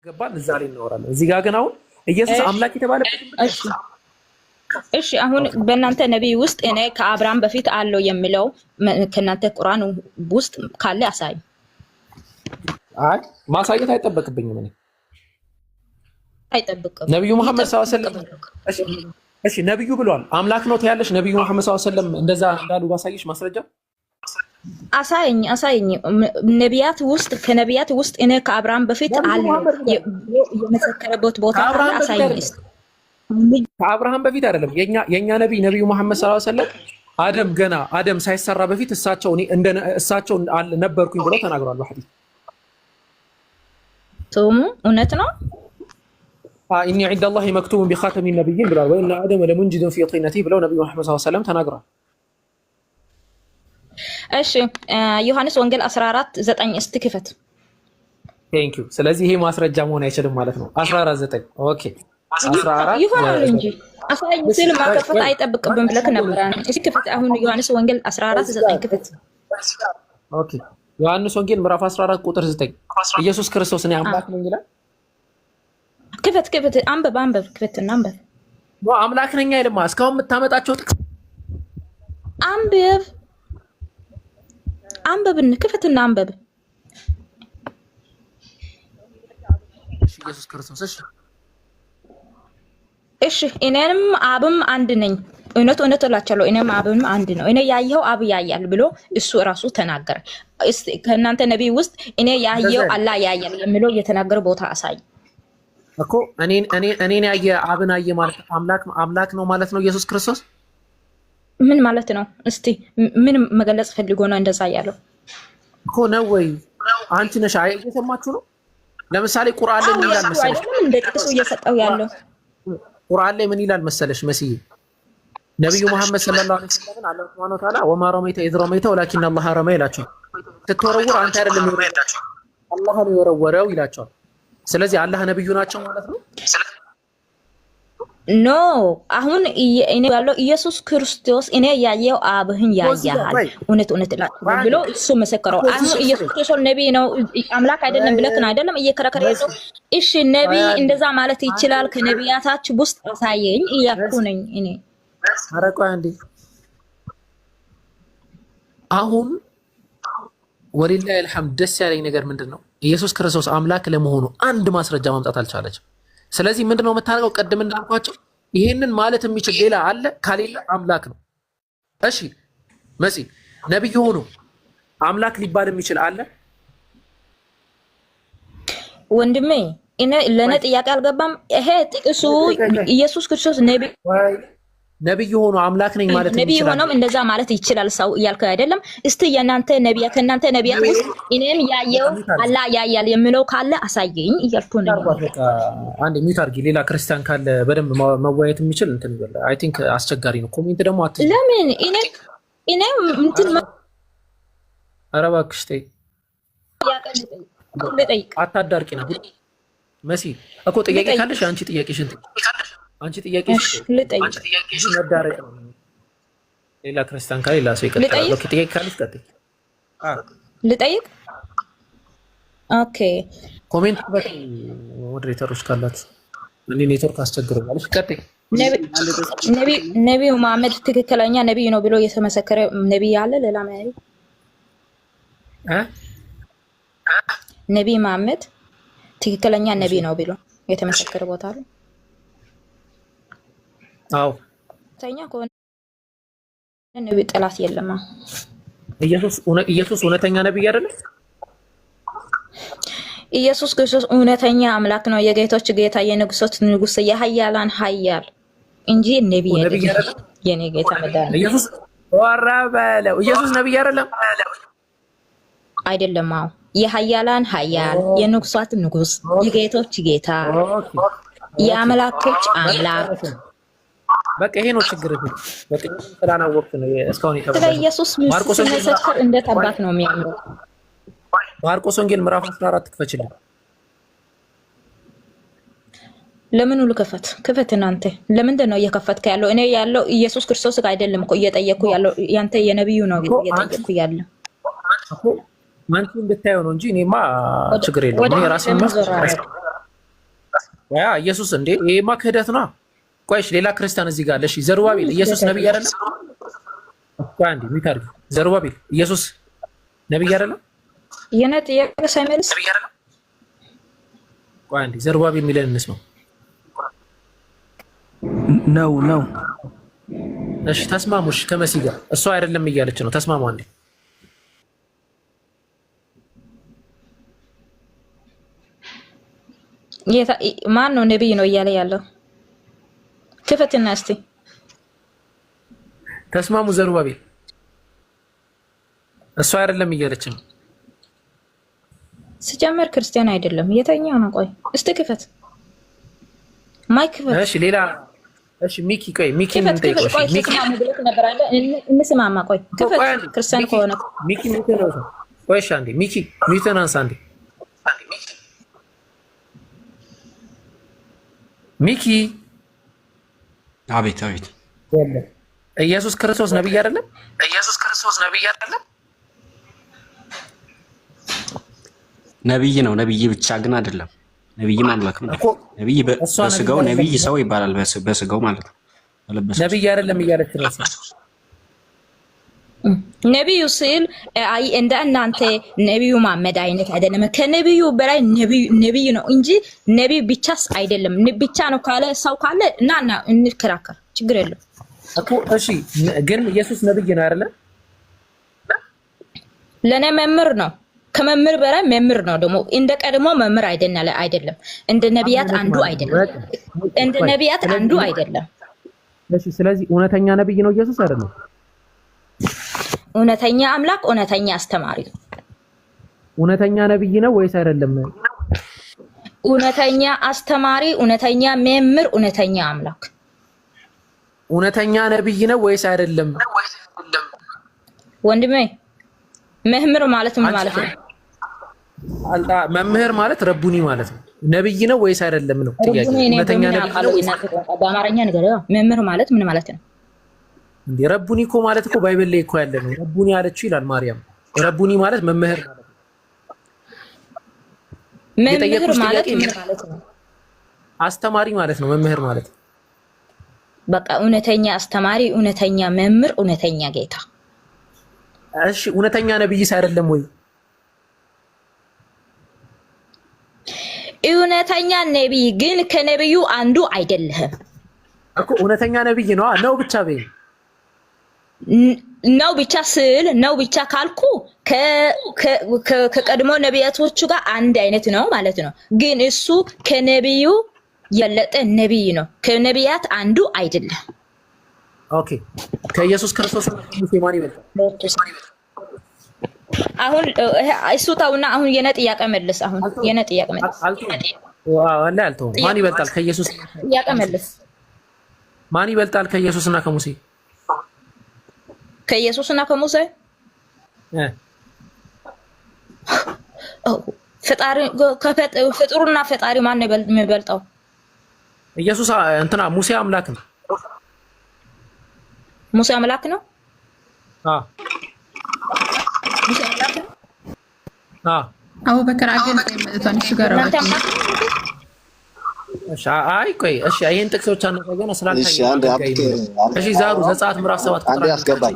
ገባን እዛ ላይ እናወራለን። እዚህ ጋር ግን አሁን ኢየሱስ አምላክ የተባለበት እሺ አሁን በእናንተ ነብይ ውስጥ እኔ ከአብርሃም በፊት አለው የሚለው ከእናንተ ቁርአን ውስጥ ካለ አሳይ። አይ ማሳየት አይጠበቅብኝም። እኔ አይጠበቅም። ነብዩ መሐመድ ሰለላሁ ዐለይሂ ወሰለም እሺ ነብዩ ብሏል አምላክ ነው ትያለሽ። ነብዩ መሐመድ ሰለላሁ ዐለይሂ ወሰለም እንደዛ እንዳሉ ባሳይሽ ማስረጃ አሳይኝ። ነቢያት ውስጥ ከነቢያት ውስጥ እኔ ከአብርሃም በፊት አለው የመሰከረበት ቦታ አሳይኝ። ከአብርሃም በፊት አይደለም የኛ ነብዩ መሐመድ ሰለላሁ ዐለይሂ ወሰለም አደም ሳይሰራ በፊት እሳቸው ነበርኩኝ ብለው ተናግሯል። በሐዲስ ቶሙ እውነት ነው። ኢኒ ዒንደላሂ መክቱቡን ቢኻተሚ ነቢይን ብሏል። ወኢነ አደም ለሙንጂዱን ፊ ጢነቲሂ ብለው ነብዩ መሐመድ ሰለላሁ ዐለይሂ ወሰለም ተናግሯል። እሺ ዮሐንስ ወንጌል 14:9 እስቲ ክፈት። ቴንክ ዩ። ስለዚህ ይሄ ማስረጃ መሆን አይችልም ማለት ነው። 14:9 ኦኬ 14 ይሆናል እንጂ አሳይኝ ስል ማከፈት አይጠብቅብን ብለክ ነበር። እሺ ክፈት። አሁን ዮሐንስ ወንጌል 14:9 ክፈት። ኦኬ ዮሐንስ ወንጌል ምዕራፍ 14 ቁጥር 9 ኢየሱስ ክርስቶስ እኔ አምላክ ነኝ ይላል። ክፈት አንበብ ክፈትና አንበብ። አምላክ ነኝ አይልማ። እስካሁን የምታመጣቸው አንበብን ክፈትና አንበብ። ኢየሱስ ክርስቶስ እሺ እኔንም አብም አንድ ነኝ። እውነት እላቸዋለሁ እኔም አብም አንድ ነው። እኔ ያየው አብ ያያል ብሎ እሱ ራሱ ተናገረ። እስቲ ከእናንተ ነብይ ውስጥ እኔ ያየው አላህ ያያል የሚለው የተናገረ ቦታ አሳይ እኮ። እኔን ያየ አብን አየ ማለት አምላክ ነው ማለት ነው ኢየሱስ ክርስቶስ። ምን ማለት ነው? እስቲ ምን መገለጽ ፈልጎ ነው እንደዛ ያለው እኮ ነው ወይ? አንቺ ነሽ እየሰማችሁ ነው። ለምሳሌ ቁርአን ላይ ምን ይላል መሰለሽ? እንደ ጥቅሱ እየሰጠው ያለው ቁርአን ላይ ምን ይላል መሰለሽ? መስዬ ነብዩ መሐመድ ሰለላሁ ዐለይሂ ወሰለም አላህ ሱብሓነሁ ወተዓላ ወማ ረመይተ ኢዝ ረመይተ ወላኪን አላህ ረመየ ይላቸዋል። ስትወረውር አንተ አይደለም የወረወረው አላህ ነው የወረወረው ይላቸዋል። ስለዚህ አላህ ነብዩ ናቸው ማለት ነው። ኖ አሁን እኔ ያለው ኢየሱስ ክርስቶስ እኔ ያየው አብህን ያያል እውነት እላችኋለሁ ብሎ እሱ መሰከረው። አሁን ኢየሱስ ክርስቶስ ነብይ ነው አምላክ አይደለም ብለክና አይደለም እየከረከረ ያለው። እሺ ነብይ እንደዛ ማለት ይችላል? ከነቢያታችሁ ውስጥ አሳየኝ እያልኩ ነኝ እኔ። አረቆ አንዴ አሁን ወሊላሂ አልሐምድ ደስ ያለኝ ነገር ምንድነው? ኢየሱስ ክርስቶስ አምላክ ለመሆኑ አንድ ማስረጃ ማምጣት አልቻለችም። ስለዚህ ምንድነው የምታደርገው? ቀድም እንዳልኳቸው ይሄንን ማለት የሚችል ሌላ አለ? ካሌለ አምላክ ነው። እሺ መሲ ነብይ ሆኖ አምላክ ሊባል የሚችል አለ? ወንድሜ እኔ ለኔ ጥያቄ አልገባም። ይሄ ጥቅሱ ኢየሱስ ክርስቶስ ነብይ ሆኖ አምላክ ነኝ ማለት ነው። ነብይ ሆኖም እንደዛ ማለት ይችላል ሰው እያልከ አይደለም? እስቲ የናንተ ነቢያት ከናንተ ነቢያት ውስጥ እኔም ያየው አላህ ያያል የሚለው ካለ አሳየኝ እያልኩ ነው። አንዴ ሚውት አድርጊ። ሌላ ክርስቲያን ካለ በደንብ መወያየት የሚችል እንትን ይበል። አይ ቲንክ አስቸጋሪ ነው። ኮሜንት ደግሞ ለምን እኔ እንትን ኧረ እባክሽ ተይ አታዳርቂ ነው መሲ እኮ ጥያቄ ካለሽ አንቺ ጥያቄሽን መዳረቅ ነው። ሌላ ክርስቲያን ካለ ሌላ ሰው ይቀጥላል። ኦኬ ጥያቄ ካለሽ ቀጥይ። ልጠይቅ? ኦኬ ኮሜንት ሞዴሬተሮች ካላችሁ እኔ ኔትወርክ አስቸግሮኛል። ቀጥይ። ነቢዩ መሐመድ ትክክለኛ ነቢይ ነው ብሎ የተመሰከረ ነቢይ አለ? ሌላ ነቢይ መሐመድ ትክክለኛ ነቢይ ነው ብሎ የተመሰከረ ቦታ አለ? አዎ ታኛ ከሆነ ነብይ ጠላት የለም። ኢየሱስ እውነተኛ ነብይ አይደለም? ኢየሱስ ክርስቶስ እውነተኛ አምላክ ነው። የጌቶች ጌታ የንጉሶች ንጉስ የኃያላን ኃያል እንጂ ነብይ አይደለም። የኔ ጌታ መዳን ኢየሱስ ወራበለው ኢየሱስ ነብይ አይደለም? አዎ የኃያላን ኃያል የንጉሶች ንጉስ የጌቶች ጌታ የአምላኮች አምላክ። በቃ ይሄ ነው ችግር። በቃ ስላናወቅት ነው እስካሁን የተባለው። ስለ ኢየሱስ ምስክር እንዴት አባት ነው የሚያምረው? ማርቆስ ወንጌል ምዕራፍ 14 ክፈችልኝ። ለምን ሁሉ ክፈት እናንተ ለምንድን ነው እየከፈትከ ያለው? እኔ ያለው ኢየሱስ ክርስቶስ ጋር አይደለም እኮ እየጠየቅኩ ያለው ያንተ የነብዩ ነው እየጠየቅኩ ያለው። አንቺ እንድታየው ነው እንጂ እኔማ ችግር የለውም። እኔ ራሴን ያ ኢየሱስ እንዴ ይሄማ ክህደት ነው። ቆይሽ ሌላ ክርስቲያን እዚህ ጋር አለ። እሺ ዘሩባቤል ኢየሱስ ነብይ አይደለም? ቆይ አንዴ ሚታርግ ዘሩባቤል ኢየሱስ ነብይ አይደለም? የነት የሰመልስ ነብይ አይደለም? ቆይ አንዴ ዘሩባቤል የሚለን እንስማው። ነው እሺ ተስማሙሽ ከመሲ ጋር እሷ አይደለም እያለች ነው። ተስማሙ አንዴ። ማን ነው ነብይ ነው እያለ ያለው? ክፈትና እስቲ ተስማሙ። ዘሩባቤል እሷ አይደለም እያለች ነው። ሲጀመር ክርስቲያን አይደለም። የተኛው ነው። ቆይ እስቲ ክፈት ማይክ ክፈት። እሺ ሌላ እሺ ሚኪ ቆይ ሚኪ ምን ጠይቆሽ? ሚኪ ነበር አለ እንስማማ። ቆይ ክፈት ክርስቲያን ከሆነ ሚኪ ምን ነው? ቆይ እሺ አንዴ ሚኪ ሚተናንስ አንዴ ሚኪ አቤት ኢየሱስ ክርስቶስ ነብይ አይደለም? ነብይ ነው። ነብይ ብቻ ግን አይደለም። ነብይ ማምላክ ነው። ነብይ በስጋው ነብይ ሰው ይባላል። በስጋው ማለት ነው። ነብይ አይደለም እያለች ነው። ነብዩ ሲል አይ እንደ እናንተ ነብዩ መሐመድ አይነት አይደለም። ከነብዩ በላይ ነብይ ነው እንጂ ነብይ ብቻስ አይደለም። ብቻ ነው ካለ ሰው ካለ እና እንከራከር፣ ችግር የለም እኮ። እሺ ግን ኢየሱስ ነብይ ነው አይደለ? ለኔ መምህር ነው። ከመምህር በላይ መምህር ነው። ደግሞ እንደ ቀድሞ መምህር አይደለም። እንደ ነቢያት አንዱ አይደለም። እሺ ስለዚህ እውነተኛ ነብይ ነው ኢየሱስ አይደለም? እውነተኛ አምላክ፣ እውነተኛ አስተማሪ። እውነተኛ ነብይ ነው ወይስ አይደለም? እውነተኛ አስተማሪ፣ እውነተኛ መምህር፣ እውነተኛ አምላክ። እውነተኛ ነብይ ነው ወይስ አይደለም? ወንድሜ መምህር ማለት ምን ማለት ነው? መምህር ማለት ረቡኒ ማለት ነው። ነብይ ነው ወይስ አይደለም ነው ጥያቄ። እውነተኛ ነብይ ነው በአማርኛ ነገር መምህር ማለት ምን ማለት ነው? እንዴ ረቡኒ እኮ ማለት እኮ ባይብል ላይ እኮ ያለ ነው። ረቡኒ አለችው ይላል ማርያም። ረቡኒ ማለት መምህር ማለት ነው። መምህር ማለት ምን ማለት ነው? አስተማሪ ማለት ነው። መምህር ማለት በቃ እውነተኛ አስተማሪ፣ እውነተኛ መምህር፣ እውነተኛ ጌታ። እሺ እውነተኛ ነብይስ አይደለም ወይ? እውነተኛ ነብይ ግን ከነብዩ አንዱ አይደለም እኮ። እውነተኛ ነብይ ነው ብቻ በይ ነው ብቻ ስል ነው ብቻ ካልኩ ከቀድሞ ነቢያቶቹ ጋር አንድ አይነት ነው ማለት ነው። ግን እሱ ከነብዩ የለጠ ነብይ ነው። ከነቢያት አንዱ አይደለም። ኦኬ ከኢየሱስ ክርስቶስ ማን ይበልጣል? አሁን እሱ ታውና አሁን የነ ጥያቄ መልስ። አሁን የነ ጥያቄ መልስ። ወላሂ አልተውም። ማን ይበልጣል ከኢየሱስ? ጥያቄ መልስ። ማን ይበልጣል ከኢየሱስና ከሙሴ? ከኢየሱስና ከሙሴ ፈጣሪ ፍጡርና ፈጣሪ ማን ነው የሚበልጠው? ኢየሱስ እንትና ሙሴ አምላክ ነው። ሙሴ አምላክ ነው። ሙሴ አምላክ ነው። አቡበከር አገን እሱ ጋር አይ ቆይ እሺ፣ ይሄን ጥቅሶች አነጋገና ስላልታየ እሺ፣ ዛሩ ዘጸአት ምዕራፍ 7 ቁጥር 1 ያስገባል።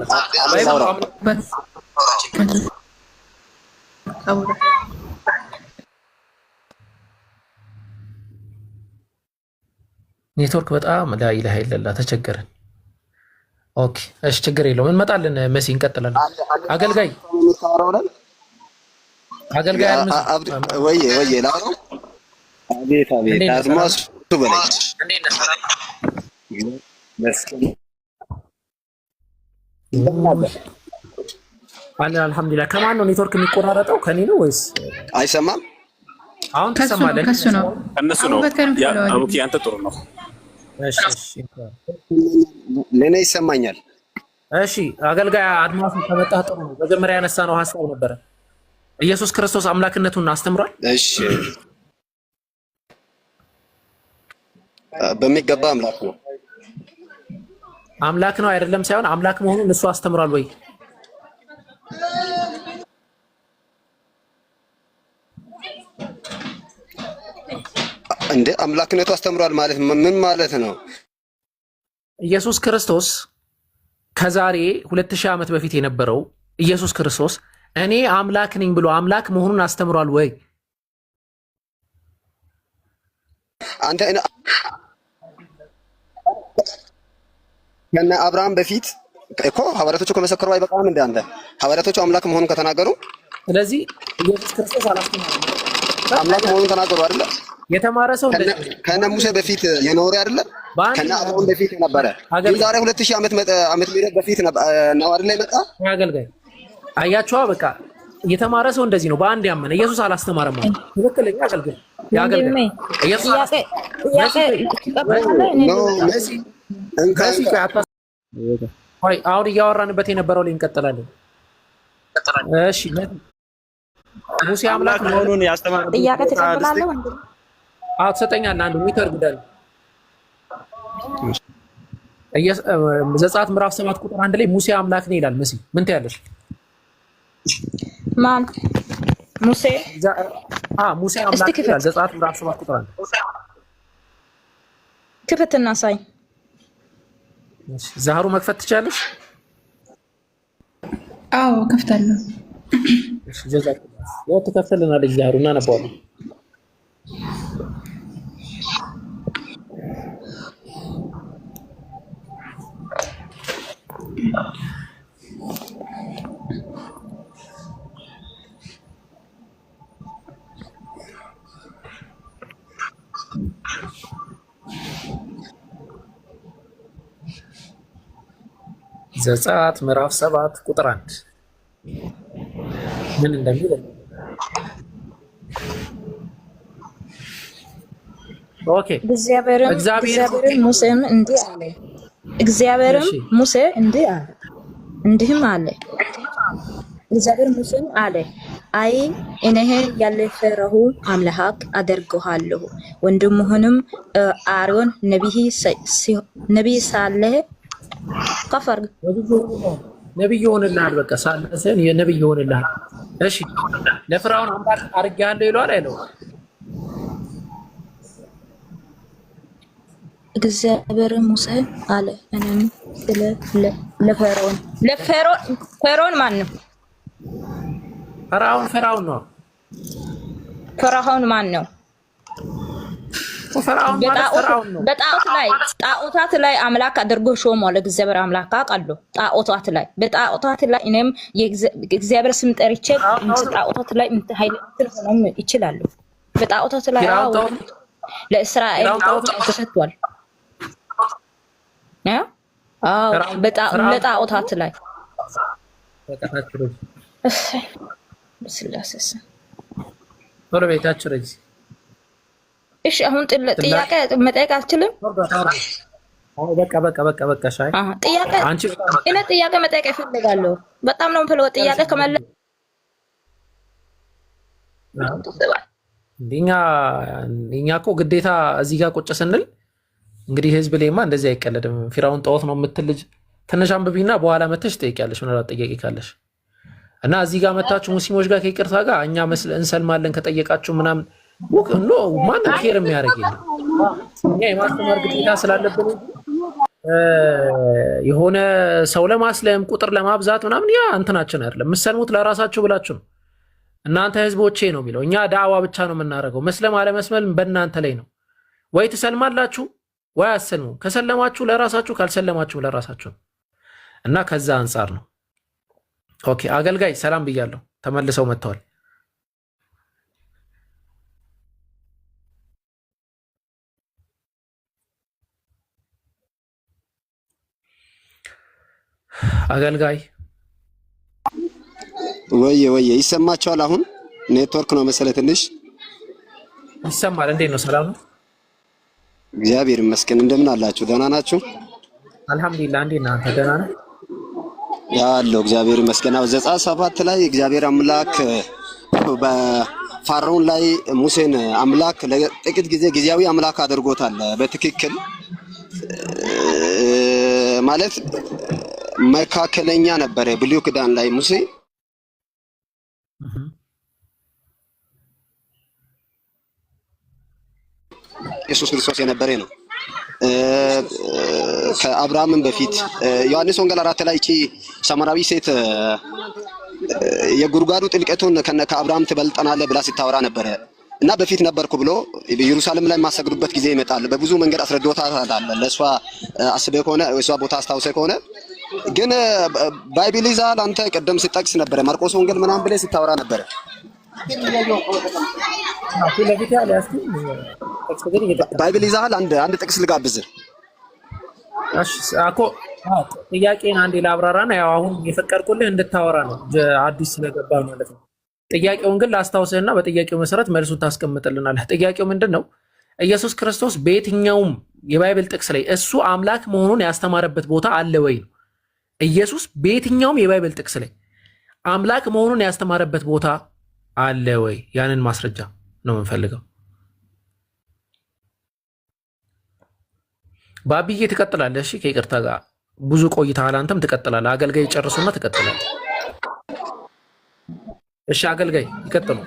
ኔትወርክ በጣም ላኢላሃ ኢለላህ ተቸገረን። ኦኬ እሺ፣ ችግር የለውም እንመጣለን። መሲ እንቀጥላለን። አገልጋይ ወይ ላው አቤት አድማስ በላይ አልሐምዱሊላህ። ከማን ነው ኔትወርክ የሚቆራረጠው? ከኔ ነው ወይስ አይሰማም? አሁን ተሰማለህ? ከሱ ነው እነሱ ነው። አቡኪ አንተ ጥሩ ነው። እሺ ለኔ ይሰማኛል። እሺ አገልጋይ አድማሱ ከመጣህ ጥሩ ነው። መጀመሪያ ያነሳነው ሐሳብ ነበረ። ኢየሱስ ክርስቶስ አምላክነቱን አስተምሯል። እሺ በሚገባ አምላክ ነው። አምላክ ነው አይደለም ሳይሆን አምላክ መሆኑን እሱ አስተምሯል ወይ? እንደ አምላክነቱ አስተምሯል ማለት ምን ማለት ነው? ኢየሱስ ክርስቶስ ከዛሬ 2000 ዓመት በፊት የነበረው ኢየሱስ ክርስቶስ እኔ አምላክ ነኝ ብሎ አምላክ መሆኑን አስተምሯል ወይ? አንተ ከነ አብርሃም በፊት እኮ ሐዋርያቶቹ ከመሰከሩ አይበቃም እንደ አንተ ሐዋርያቶቹ አምላክ መሆኑን ከተናገሩ ስለዚህ ኢየሱስ ክርስቶስ አላስተማረም አምላክ መሆኑን ተናገሩ አይደል? የተማረ ሰው ከነ ሙሴ በፊት የኖረ አይደል? ከነ አብርሃም በፊት ነበረ። ዛሬ 2000 ዓመት በፊት ነው አይደል የመጣ አገልጋይ። አያችኋ በቃ የተማረ ሰው እንደዚህ ነው። በአንድ ያመነ ኢየሱስ አላስተማረም ማለት ትክክለኛ አገልጋይ ያገልጋይ ኢየሱስ አሁን እያወራንበት የነበረው ላይ እንቀጥላለን። እሺ ሙሴ አምላክ መሆኑን ያስተማረው ጥያቄ ተቀበላለሁ እንዴ? አዎ ትሰጠኛለህ። አንዱ ሚተር ጉዳይ ዘጸአት ምዕራፍ 7 ቁጥር 1 ላይ ሙሴ አምላክ ነው ይላል። መሲ ምን ትያለሽ? ማን ሙሴ? ሙሴ አምላክ ይላል ዘጸአት ምዕራፍ 7 ቁጥር 1 ክፈትና ሳይ። ዛህሩ መክፈት ትችላለሽ? አዎ ከፍታለሁ። እሺ ጀዛከላህ ያው ተከፍተልናል። ዛህሩ እናነባዋለን። ዘጸአት ምዕራፍ 7 ቁጥር 1 ምን እንደሚል ኦኬ። እግዚአብሔርም ሙሴን እንዲህ አለ። እግዚአብሔርም ሙሴ እንዲህም አለ። እግዚአብሔር ሙሴን አለ፣ አይ እኔ ያለፈረሁ አምላክ አደርግሃለሁ፣ ወንድምህንም አሮን ነቢይ ሳለ ከፈር ነብይ ይሆንልሃል። በቃ ሳለሰን የነብይ ይሆንልሃል። እሺ ለፍራውን አምላክ አድርጌሃለሁ ይሏል አይለው? እግዚአብሔር ሙሴ አለ እኔም ስለ ለፈርዖን ማን ነው? ፈርዖን ነው። ፈርዖን ማን ነው? በጣዖታት ላይ አምላክ አድርጎ ሾሟል። እግዚአብሔር አምላክ አውቃለሁ። ጣዖታት ላይ በጣዖታት ላይ እኔም የእግዚአብሔር ስም ጠርቼ ጣዖታት ላይ ኃይል ሆኖም ይችላሉ። በጣዖታት ላይ ለእስራኤል ተሰጥቷል። በጣዖታት ላይ በስላሴስ ወደ ቤታችሁ ረጅ እሺ አሁን ጥያቄ መጠየቅ አልችልም? በቃ ሻይ ጥያቄ እኔ ጥያቄ መጠየቅ እፈልጋለሁ። በጣም ነው የምፈልገው ጥያቄ ከመለስ እኛ እኮ ግዴታ እዚህ ጋር ቁጭ ስንል እንግዲህ ህዝብ ላይማ እንደዚህ አይቀለድም። ፊራውን ጣዖት ነው የምትል ልጅ ትንሽ አንብቢና በኋላ መተሽ ጠይቂያለሽ፣ ምናልባት ጥያቄ ካለሽ እና እዚህ ጋር መታችሁ ሙስሊሞች ጋር ከይቅርታ ጋር እኛ እንሰልማለን ከጠየቃችሁ ምናምን ኖ ማንም ኬር የሚያደርግ የለም። እኛ የማስተማር ግዴታ ስላለብን የሆነ ሰው ለማስለም ቁጥር ለማብዛት ምናምን ያ እንትናችን አይደለም። የምትሰልሙት ለራሳችሁ ብላችሁ ነው። እናንተ ህዝቦቼ ነው የሚለው። እኛ ዳዕዋ ብቻ ነው የምናደርገው። መስለም አለመስመል በእናንተ ላይ ነው። ወይ ትሰልማላችሁ ወይ አሰልሙ። ከሰለማችሁ ለራሳችሁ፣ ካልሰለማችሁ ለራሳችሁ እና ከዛ አንጻር ነው። ኦኬ አገልጋይ ሰላም ብያለሁ። ተመልሰው መጥተዋል። አገልጋይ ወየ ይሰማችኋል? አሁን ኔትወርክ ነው መሰለህ ትንሽ ይሰማል። እንዴት ነው? ሰላም ነው? እግዚአብሔር ይመስገን። እንደምን አላችሁ? ደህና ናችሁ? አልሐምዱሊላህ። እንዴት ነህ አንተ? ደህና ነህ? ያለው እግዚአብሔር ይመስገን። ዘጸአት 7 ላይ እግዚአብሔር አምላክ በፋርዖን ላይ ሙሴን አምላክ ለጥቂት ጊዜ ጊዜያዊ አምላክ አድርጎታል። በትክክል ማለት መካከለኛ ነበረ ብሉይ ኪዳን ላይ ሙሴ ኢየሱስ ክርስቶስ የነበረ ነው። ከአብርሃምም በፊት ዮሐንስ ወንጌል 4 ላይ እቺ ሰማራዊ ሴት የጉርጓዱ ጥልቀቱን ከአብርሃም ትበልጠናለህ ብላ ስታወራ ነበረ እና በፊት ነበርኩ ብሎ በኢየሩሳሌም ላይ የማሰግዱበት ጊዜ ይመጣል። በብዙ መንገድ አስረድቶታል። ለሷ አስበህ ከሆነ እሷ ቦታ አስታውሰህ ከሆነ ግን ባይብል ይዛል። አንተ ቀደም ስጠቅስ ነበረ ማርቆስ ወንጌል ምናምን ብለህ ስታወራ ነበረ። ባይብል ይዛል። አንድ ጥቅስ ልጋብዝህ። እሺ አኮ ጥያቄን አንዴ ላብራራና ያው አሁን የፈቀድኩልህ እንድታወራ ነው አዲስ ስለገባ ማለት ነው። ጥያቄውን ግን ላስታውስህና በጥያቄው መሰረት መልሱን ታስቀምጥልናለህ። ጥያቄው ምንድነው? ኢየሱስ ክርስቶስ በየትኛውም የባይብል ጥቅስ ላይ እሱ አምላክ መሆኑን ያስተማረበት ቦታ አለ ወይ? ኢየሱስ በየትኛውም የባይብል ጥቅስ ላይ አምላክ መሆኑን ያስተማረበት ቦታ አለ ወይ? ያንን ማስረጃ ነው የምንፈልገው። ባቢዬ ትቀጥላለህ። እሺ ከይቅርታ ጋር ብዙ ቆይተሃል። አንተም ትቀጥላለህ። አገልጋይ ጨርሱና ትቀጥላለህ። እሺ አገልጋይ ይቀጥሉ።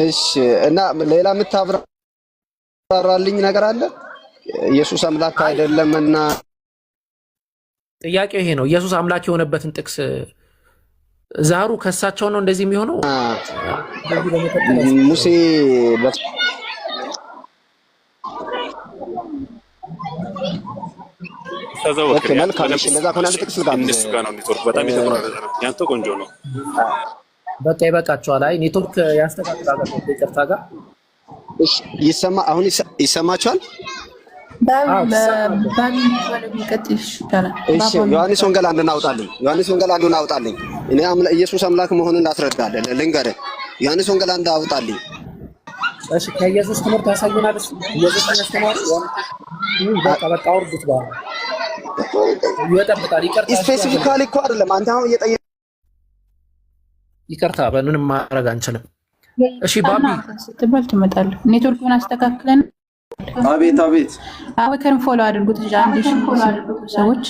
እሺ እና ሌላ የምታብራራልኝ ነገር አለ? ኢየሱስ አምላክ አይደለምና ጥያቄው ይሄ ነው። ኢየሱስ አምላክ የሆነበትን ጥቅስ ዛሩ ከሳቸው ነው እንደዚህ የሚሆነው። ሙሴ በቃ ይበቃችኋል። አይ ኔትወርክ ያስተካክላል። ይቅርታ ጋር አሁን ይሰማችኋል? ዮሐንስ ወንጌል አንዱን አውጣልኝ። እኔ ኢየሱስ አምላክ መሆኑን ላስረዳለህ ልንገርህ። ዮሐንስ ወንጌል አንድ አውጣልኝ። እሺ ከኢየሱስ ትምህርት ያሳየናል። ኢየሱስ ያስተማረ በቃ አውርዱት ባለ ይወጣበታል። ይቅርታ ስፔሲፊካሊ እኮ አይደለም አንተ አሁን እየጠየቀ ይቅርታ በምንም ማድረግ አንችልም። እሺ ባቢ ስትባል ትመጣለህ። ኔትወርኩን አስተካክለን አቤት አወከን ፎሎ አድርጉት። አንድ ሺህ ሰዎች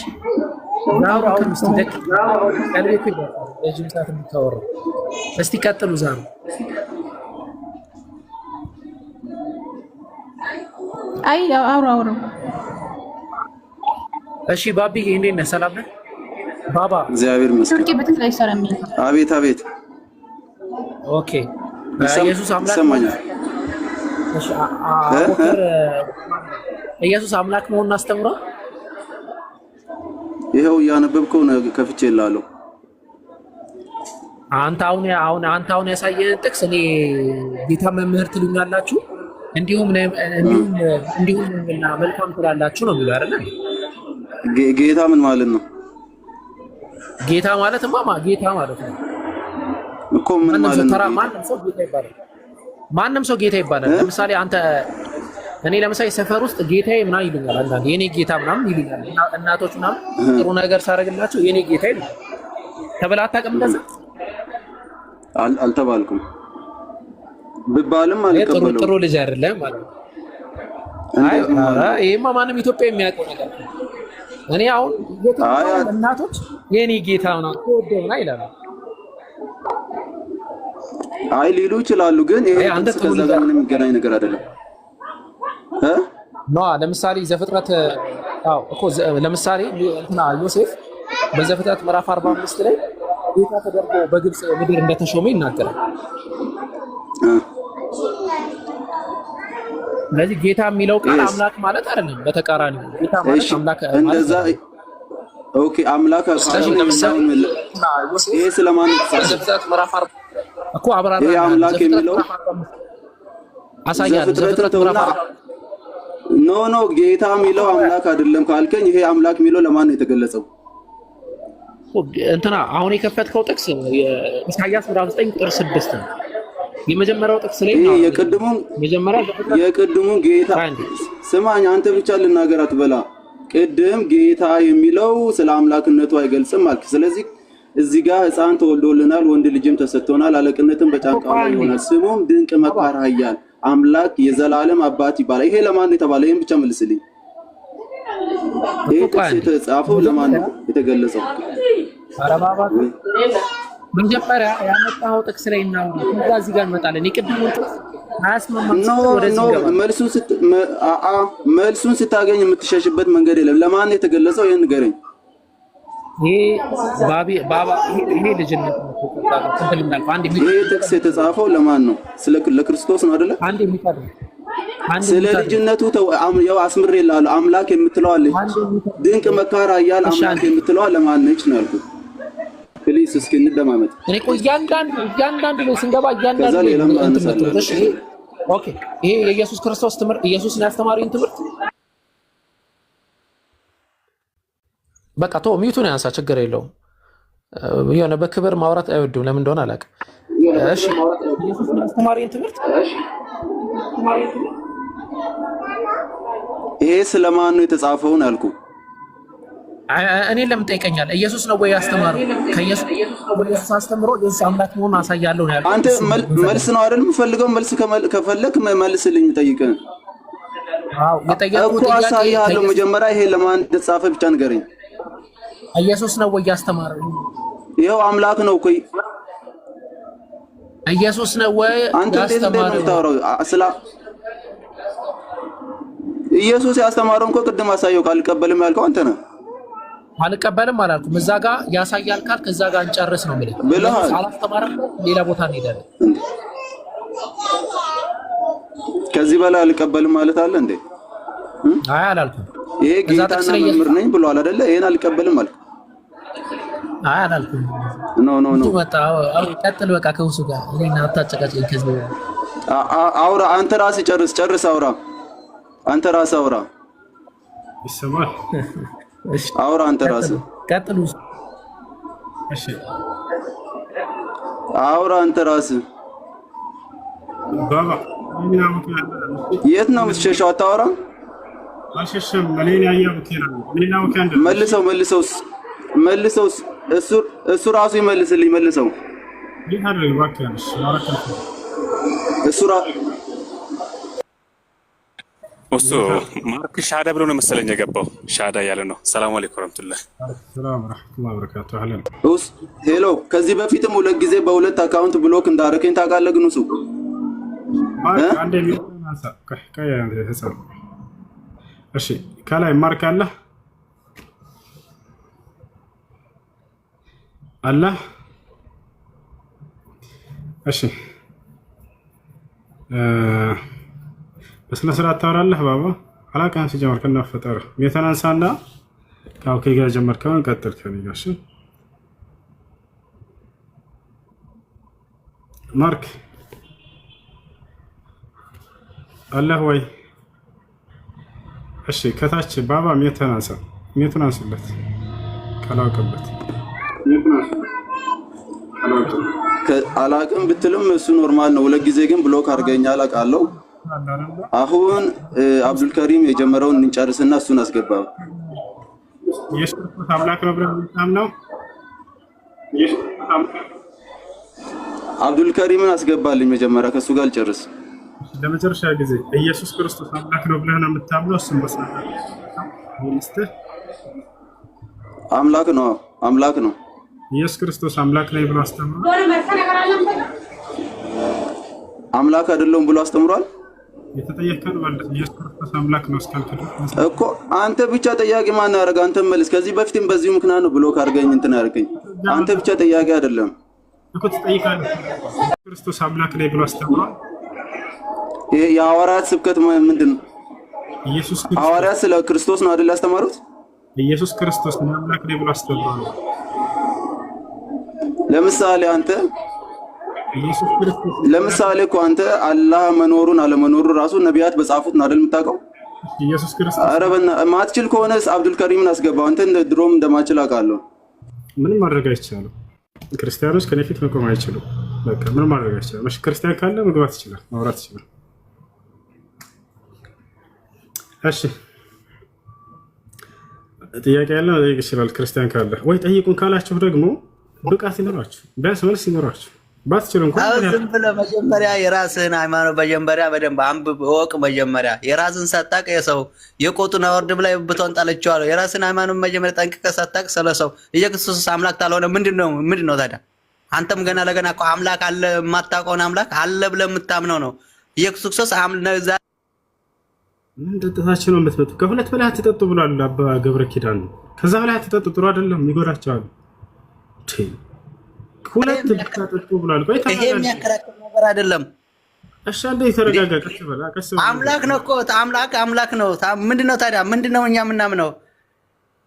እስቲ ቀጥሉ። ዛሬ አይ አውራ እሺ ባቢ እንዴት ነህ? ሰላም ነህ ባባ? እግዚአብሔር ይመስገን። ቱርኪ በትክክል አይሰራም። አቤት ኦኬ ኢየሱስ አምላክ ይሰማኛል። እሺ ኢየሱስ አምላክ መሆኑን አስተምሯል። ይሄው እያነበብከው ነው ከፍቼ እላለሁ። አንተ አሁን ያሳየን ጥቅስ እኔ ጌታ መምህር ትሉኛላችሁ እንዲሁም እና መልካም ትላላችሁ ነው የሚለው አይደል? ጌታ ምን ማለት ነው? ጌታ ማለትማ ጌታ ማለት ነው እኮ ምን ማለት ነው? ማንም ሰው ጌታ ይባላል። ለምሳሌ እኔ ለምሳሌ ሰፈር ውስጥ ጌታዬ ምናምን ይሉኛል። አንዳንዴ የኔ ጌታ ምናምን ይሉኛል። እናቶች ምናምን ጥሩ ነገር ሳደርግላቸው የኔ ጌታ ይሉኛል። ተብለህ አታውቅም? እንደዛ አልተባልኩም። ብባልም አልቀበለውም። ጥሩ ልጅ አይደለም ማለት ነው። ይሄማ ማንም ኢትዮጵያ የሚያውቀው ነገር ነው። እኔ አሁን እናቶች የኔ ጌታ ነው ተወደውና ይላሉ። አይ ሊሉ ይችላሉ፣ ግን ይሄ ከዛ ጋር ምንም የሚገናኝ ነገር አይደለም። ለምሳሌ ዘፍጥረት ለምሳሌ ዮሴፍ በዘፍጥረት ምዕራፍ 45 ላይ ጌታ ተደርጎ በግብፅ ምድር እንደተሾመ ይናገራል። ስለዚህ ጌታ የሚለው ቃል አምላክ ማለት አይደለም፣ በተቃራኒ ጌታ ማለት አምላክ እንደዛ። ኦኬ አምላክ ይሄ ስለማን ዘፍጥረት ምዕራፍ 40 እኮ አብራራ ይሄ አምላክ የሚለው አሳያለሁ። ዘፍጥረት ምዕራፍ ኖ ጌታ የሚለው አምላክ አይደለም ካልከኝ፣ ይሄ አምላክ የሚለው ለማን ነው የተገለጸው? አሁን የከፈትከው ጥቅስ ኢሳይያስ ምዕራፍ 9 ቁጥር 6 ነው። የመጀመሪያው ጥቅስ ላይ ነው። የቅድሙ ጌታ ስማኝ፣ አንተ ብቻ ልናገር አትበላ። ቅድም ጌታ የሚለው ስለ አምላክነቱ አይገልጽም አልክ። ስለዚህ እዚህ ጋር ሕፃን ተወልዶልናል፣ ወንድ ልጅም ተሰጥቶናል፣ አለቅነትም በጫንቃው ላይ ይሆናል፣ ስሙም ድንቅ መካር፣ ኃያል አምላክ፣ የዘላለም አባት ይባላል። ይሄ ለማን ነው የተባለው? ይሄን ብቻ መልስልኝ። ይሄ ጥቅስ የተጻፈው ለማን ነው የተገለጸው? መጀመሪያ ያመጣው ጥቅስ ላይ እና ከዛ እዚህ ጋር እንመጣለን። የቅድሙን ጥቅስ መልሱን ስታገኝ የምትሸሽበት መንገድ የለም። ለማን የተገለጸው ይሄን ንገረኝ። ይሄ ጥቅስ የተጻፈው ለማን ነው? ለክርስቶስ ነው አይደለ? ስለ ልጅነቱ ያው አስምሬልሃለሁ። አምላክ የምትለው አለች፣ ድንቅ መካር ኃያል አምላክ የምትለው ለማን ነች ነው ያልኩት። ፕሊስ እስኪ እንደማመጥ እኔ እኮ እያንዳንዱ ነው ስንገባ ኦኬ ይሄ የኢየሱስ ክርስቶስ ትምህርት ኢየሱስን ያስተማረኝ ትምህርት በቃ ቶ ሚዩቱን ያንሳ፣ ችግር የለውም። የሆነ በክብር ማውራት አይወድም፣ ለምን እንደሆነ አላውቅም። እሺ ኢየሱስን ያስተማረኝ ትምህርት ይሄ ስለማን ነው የተጻፈው ነው ያልኩት። እኔ ለምን ጠይቀኛለህ? ኢየሱስ ነው ወይ ያስተማረው? ከኢየሱስ አስተምሮ ኢየሱስ አምላክ መሆኑን አሳያለሁ ነው ያልኩት። አንተ መልስ ነው አይደል የምፈልገው? መልስ ከፈለክ መልስልኝ፣ ጠይቀኝ። አዎ የጠየቁት ጥያቄ አሳያለሁ። መጀመሪያ ይሄ ለማን እንደተጻፈ ብቻ ንገረኝ። ኢየሱስ ነው ወይ ያስተማረው? ይሄው አምላክ ነው እኮ ኢየሱስ ነው ወይ ያስተማረው? ኢየሱስ ያስተማረው እኮ ቅድም አሳየው። ካልቀበልም ያልከው አንተ ነህ። አልቀበልም አላልኩም። እዛ ጋር ያሳያል ካልክ እዛ ጋር እንጨርስ ነው የምልህ። አላስተማረም፣ ሌላ ቦታ እንሄዳለን። ከዚህ በላይ አልቀበልም ማለት አለ እንዴ? አይ አላልኩም። ይሄ ጌታና መምህር ነኝ ብሏል አይደለ? ይሄን አልቀበልም አልክ። አይ አላልኩም። ኖ በቃ ቀጥል። በቃ ከውሱ ጋር እኔና አታጨቃጨኝ። ከዚህ አውራ፣ አንተ ራስህ ጨርስ። አውራ፣ አንተ ራስህ አውራ። ይሰማል? እሺ አውራ፣ አንተ ራስህ ቀጥሉ። እሺ አውራ፣ አንተ ራስህ ባባ የት ነው የምትሸሸው? አታወራ? አልሸሸም። እኔን ያየው ከና እኔና ወካንደ መልሰው እሱ ራሱ ይመልስልኝ። መልሰው ይሄዳል ባካሽ አራከልኩ እሱ ማርክ ሻዳ ብሎ ነው መሰለኝ የገባው። ሻዳ ያለ ነው። ሰላም አለይኩም ወራህመቱላህ። ሰላም ወራህመቱላህ ወበረካቱ። አህለን ሄሎ። ከዚህ በፊትም 2 ጊዜ በ2 አካውንት ብሎክ እንዳረከኝ ታውቃለህ። ግን እሱ አንዴ ሚናሳ ከያ ህሳብ እሺ፣ ከላይ ማርክ አለ። እሺ በስነ ስርዓት ታወራለህ ባባ። አላውቅም ሲጀመር ከናፈጠር የተናንሳና ከኦኬ ጋር ጀመርከውን ቀጥል ከሚጋሽ ማርክ አላህ ወይ? እሺ ከታች ባባ ሜቱን አንስለት ካላውቅበት አላውቅም ብትልም እሱ ኖርማል ነው። 2 ጊዜ ግን ብሎክ አድርገኛል አውቃለሁ። አሁን አብዱልከሪም የጀመረውን እንጨርስና እሱን አስገባው። ኢየሱስ ክርስቶስ አምላክ ነው ብለህ የምታምነው? አብዱልከሪምን አስገባልኝ መጀመሪያ፣ ከሱ ጋር ልጨርስ። ለመጨረሻ ጊዜ ኢየሱስ ክርስቶስ አምላክ ነው ብለህ ነው የምታምነው? እሱን በስነስርዓት አምላክ ነው። ኢየሱስ ክርስቶስ አምላክ ነው ብሎ አስተምሯል? አምላክ አይደለም ብሎ አስተምሯል? የተጠየቀን ማለት ኢየሱስ ክርስቶስ አምላክ ነው እስካልክ እኮ አንተ ብቻ ጠያቂ ማን ያደርግ? አንተ መልስ። ከዚህ በፊትም በዚሁ ምክንያት ነው ብሎ ካርገኝ እንትን ያርገኝ። አንተ ብቻ ጠያቂ አይደለም እኮ ትጠይቃለህ። ክርስቶስ አምላክ ነው ብሎ አስተምሯል? የሐዋርያት ስብከት ምንድን ነው? ኢየሱስ ክርስቶስ ሐዋርያት ስለ ክርስቶስ ነው አይደል ያስተማሩት? ኢየሱስ ክርስቶስ አምላክ ነው ብሎ አስተምሯል? ለምሳሌ እኮ አንተ አላህ መኖሩን አለመኖሩን ራሱ ነቢያት በጻፉት ነው አይደል የምታውቀው? ኢየሱስ ክርስቶስ ኧረ ማትችል ከሆነስ አብዱልከሪምን አስገባው። አንተ ድሮም እንደማችል አውቃለሁ። ምንም ማድረግ አይቻልም። ክርስቲያኖች ከኔ ፊት መቆም አይችሉም። በቃ ምንም ማድረግ አይቻልም። እሺ ክርስቲያን ካለ መግባት ይችላል፣ ማውራት ይችላል። እሺ ጥያቄ ያለ ጠይቅ ይችላል። ክርስቲያን ካለ ወይ ጠይቁን ካላችሁ ደግሞ ብቃት ይኖራችሁ፣ ቢያንስ መልስ ይኖራችሁ። ባትችሉ እንኳን ዝም ብለህ መጀመሪያ የራስህን ሃይማኖት መጀመሪያ በደንብ አንብብ እወቅ። መጀመሪያ የራስህን ሳታውቅ የሰው የቆጡን አወርድ ብላ ብትሆን ጣለችዋለሁ። የራስህን ሃይማኖት መጀመሪያ ጠንቅቀህ ሳታውቅ ስለሰው ኢየሱስ አምላክ ታልሆነ ምንድን ነው ታዲያ? አንተም ገና ለገና እኮ አምላክ አለ፣ የማታውቀውን አምላክ አለ ብለህ የምታምነው ነው። ኢየሱስ ክርስቶስ አምላክ ምን ጠጥታችሁ ነው የምትመጡ? ከሁለት በላይ አትጠጡ ብሏል አባ ገብረ ኪዳን። ከዛ በላይ አትጠጡ፣ ጥሩ አይደለም፣ ይጎዳቸዋል። ሁለት ልታጠጡ ብሏል። ቆይ ይሄ የሚያከራክር ነገር አይደለም። እሺ አንዴ ተረጋጋ። ቀስ በላ ቀስ በላ። አምላክ ነው እኮ አምላክ ነው። ምንድነው ታዲያ? ምንድነው እኛ የምናምነው?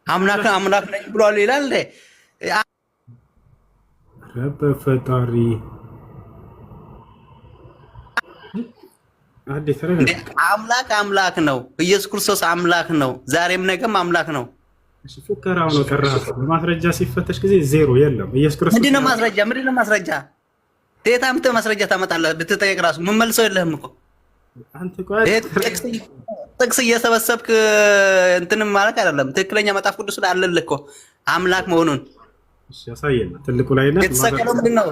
አምላክ ነኝ ብሏል ይላል እንዴ? ረበ ፈጣሪ አንዴ ተረጋጋ። አምላክ ነው። ኢየሱስ ክርስቶስ አምላክ ነው። ዛሬም ነገም አምላክ ነው። እሺ ፉከራው ነው ቀረህ። በማስረጃ ሲፈተሽ ጊዜ ዜሮ የለም። ኢየሱስ ክርስቶስ ምንድነው ማስረጃ? ቴታምተ ማስረጃ ታመጣለህ? ብትጠየቅ ራሱ ምን መልሰው የለህም እኮ አንተ። ቆይ ጥቅስ እየሰበሰብክ እንትንም ማለት አይደለም። ትክክለኛ መጽሐፍ ቅዱስ ላይ አለልህ እኮ አምላክ መሆኑን። እሺ ያሳየና ትልቁ ላይ ነው የተሰቀለው ምንድነው?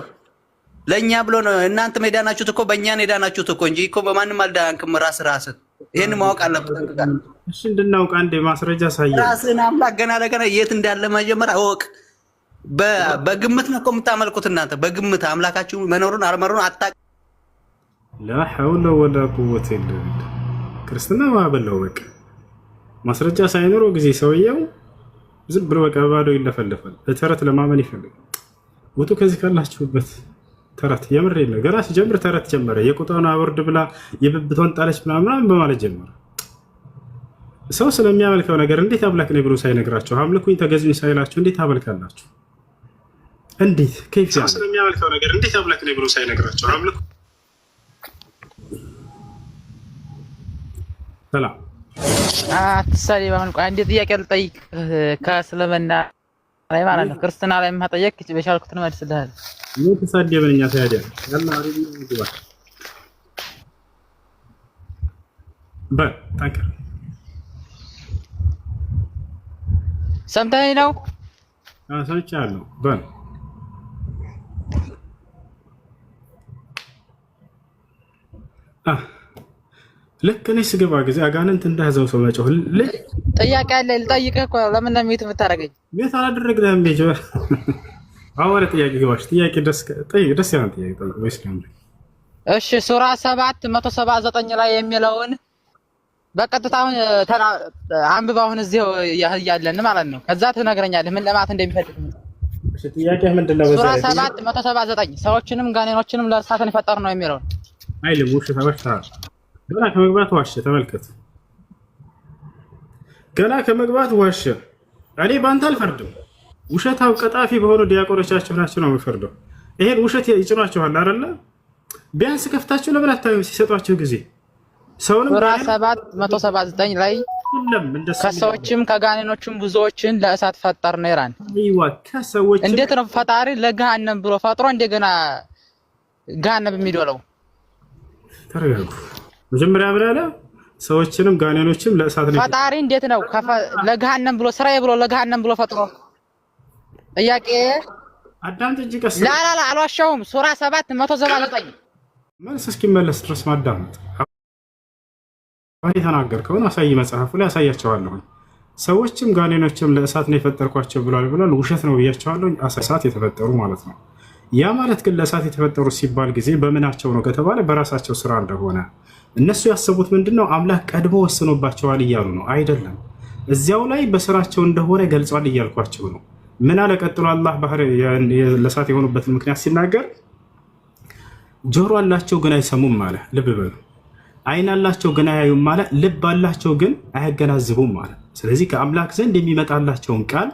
ለእኛ ብሎ ነው። እናንተ የዳናችሁት እኮ በእኛ ነው የዳናችሁት እኮ እንጂ እኮ በማንም አልዳንክም። ራስህ ይሄን ማወቅ አለበት። እሺ እንድናውቅ አንዴ ማስረጃ ሳየኝ። ራስህን አምላክ ገና የት እንዳለ መጀመሪያ እወቅ። በግምት ነው እኮ የምታመልኩት እናንተ በግምት አምላካችሁ መኖሩን አለመኖሩን አታውቅም። ላ ሐውለ ወላ ቁወተ ኢላ ቢላህ። ክርስትና ማበለው በቃ ማስረጃ ሳይኖረው ጊዜ ሰውየው ዝም ብሎ በቃ ባዶ ይለፈልፋል። በተረት ለማመን ይፈልጋል። ወጡ ከዚህ ካላችሁበት ተረት የምር የለ። ገና ሲጀምር ተረት ጀመረ። የቁጣውን አወርድ ብላ የብብቷን ጣለች ምናምን በማለት ጀመረ። ሰው ስለሚያመልከው ነገር እንዴት አምላክ ነኝ ብሎ ሳይነግራችሁ አምልኩኝ ተገዙኝ ሳይላችሁ እንዴት አመልካላችሁ? እንዴት ከይፍ ሰው ስለሚያመልከው ነገር እንዴት አምላክ ነኝ ብሎ ሳይነግራችሁ አምልኩ። ሰላም አትሳሪ ባሁን ቆይ አንዴ ጥያቄ ልጠይቅ። ከእስልምና ላይ ማለት ነው ክርስትና ላይ ማጠየቅ በቻልኩት ነው መልስልሃል። ምን ተሳደበኛ ታዲያ? ያላ አሪፍ ነው። ታንከር ሰምተኸኝ ነው? ሰምቻለሁ። በል ልክ እኔ ስገባ ጊዜ አጋንንት እንዳያዘው ሰው መጮህ ጥያቄ አለ ልጠይቅህ እኮ ለምን ነው ሚት የምታደርገኝ? ቤት አላደረግንም እንዴ? አወረ ጥያቄ ግባሽ። ጥያቄ ደስ ያለ ጥያቄ ጠይቅ ወይስ ለምን? እሺ ሱራ 779 ላይ የሚለውን በቀጥታ አሁን አንብባውን እዚሁ ያለን ማለት ነው። ከዛ ትነግረኛለህ ምን ለማለት እንደሚፈልግ። እሺ ጥያቄ ምንድነው? ሱራ 779 ሰዎችንም ጋኔኖችንም ለእሳትን የፈጠር ነው የሚለው አይልም። ውሸት አበሽታ ገና ከመግባት ዋሸ። ተመልከት፣ ገና ከመግባት ዋሸ። እኔ ባንተ አልፈርድም። ውሸታው ቀጣፊ በሆኑ ዲያቆኖቻችሁ ናቸው ነው የምፈርደው። ይሄን ውሸት ይጭኗችኋል አይደለ? ቢያንስ ከፍታችሁ ለምን አታዩም ሲሰጧችሁ ጊዜ? ሰውንም ሱራ 779 ላይ ከሰዎችም ከጋኔኖችም ብዙዎችን ለእሳት ፈጠር ነው ይላል። እንዴት ነው ፈጣሪ ለገሃነም ብሎ ፈጥሮ እንደገና ገሃነም የሚዶለው? ተረጋጉ። መጀመሪያ ብላለ ሰዎችንም ጋኔኖችም ለእሳት ነው ፈጣሪ እንዴት ነው ለገሃነም ብሎ ስራዬ ብሎ ለገሃነም ብሎ ፈጥሮ? ጥያቄ አዳምጥ እንጂ ቀስ ላ አልዋሻውም። ሱራ 779 መልስ እስኪመለስ ድረስ ማዳመጥ። የተናገርከውን አሳይ፣ መጽሐፉ ላይ አሳያቸዋለሁ። ሰዎችም ጋኔኖችም ለእሳት ነው የፈጠርኳቸው ብሏል። ውሸት ነው ብያቸዋለሁ። እሳት የተፈጠሩ ማለት ነው። ያ ማለት ግን ለእሳት የተፈጠሩ ሲባል ጊዜ በምናቸው ነው ከተባለ በራሳቸው ስራ እንደሆነ እነሱ ያሰቡት ምንድነው? አምላክ ቀድሞ ወስኖባቸዋል እያሉ ነው። አይደለም፣ እዚያው ላይ በስራቸው እንደሆነ ገልጿል እያልኳቸው ነው። ምን አለ ቀጥሎ አላህ ባህር ለእሳት የሆኑበትን ምክንያት ሲናገር ጆሮ አላቸው ግን አይሰሙም አለ። ልብ በሉ። አይን አላቸው ግን አያዩም አለ። ልብ አላቸው ግን አያገናዝቡም አለ። ስለዚህ ከአምላክ ዘንድ የሚመጣላቸውን ቃል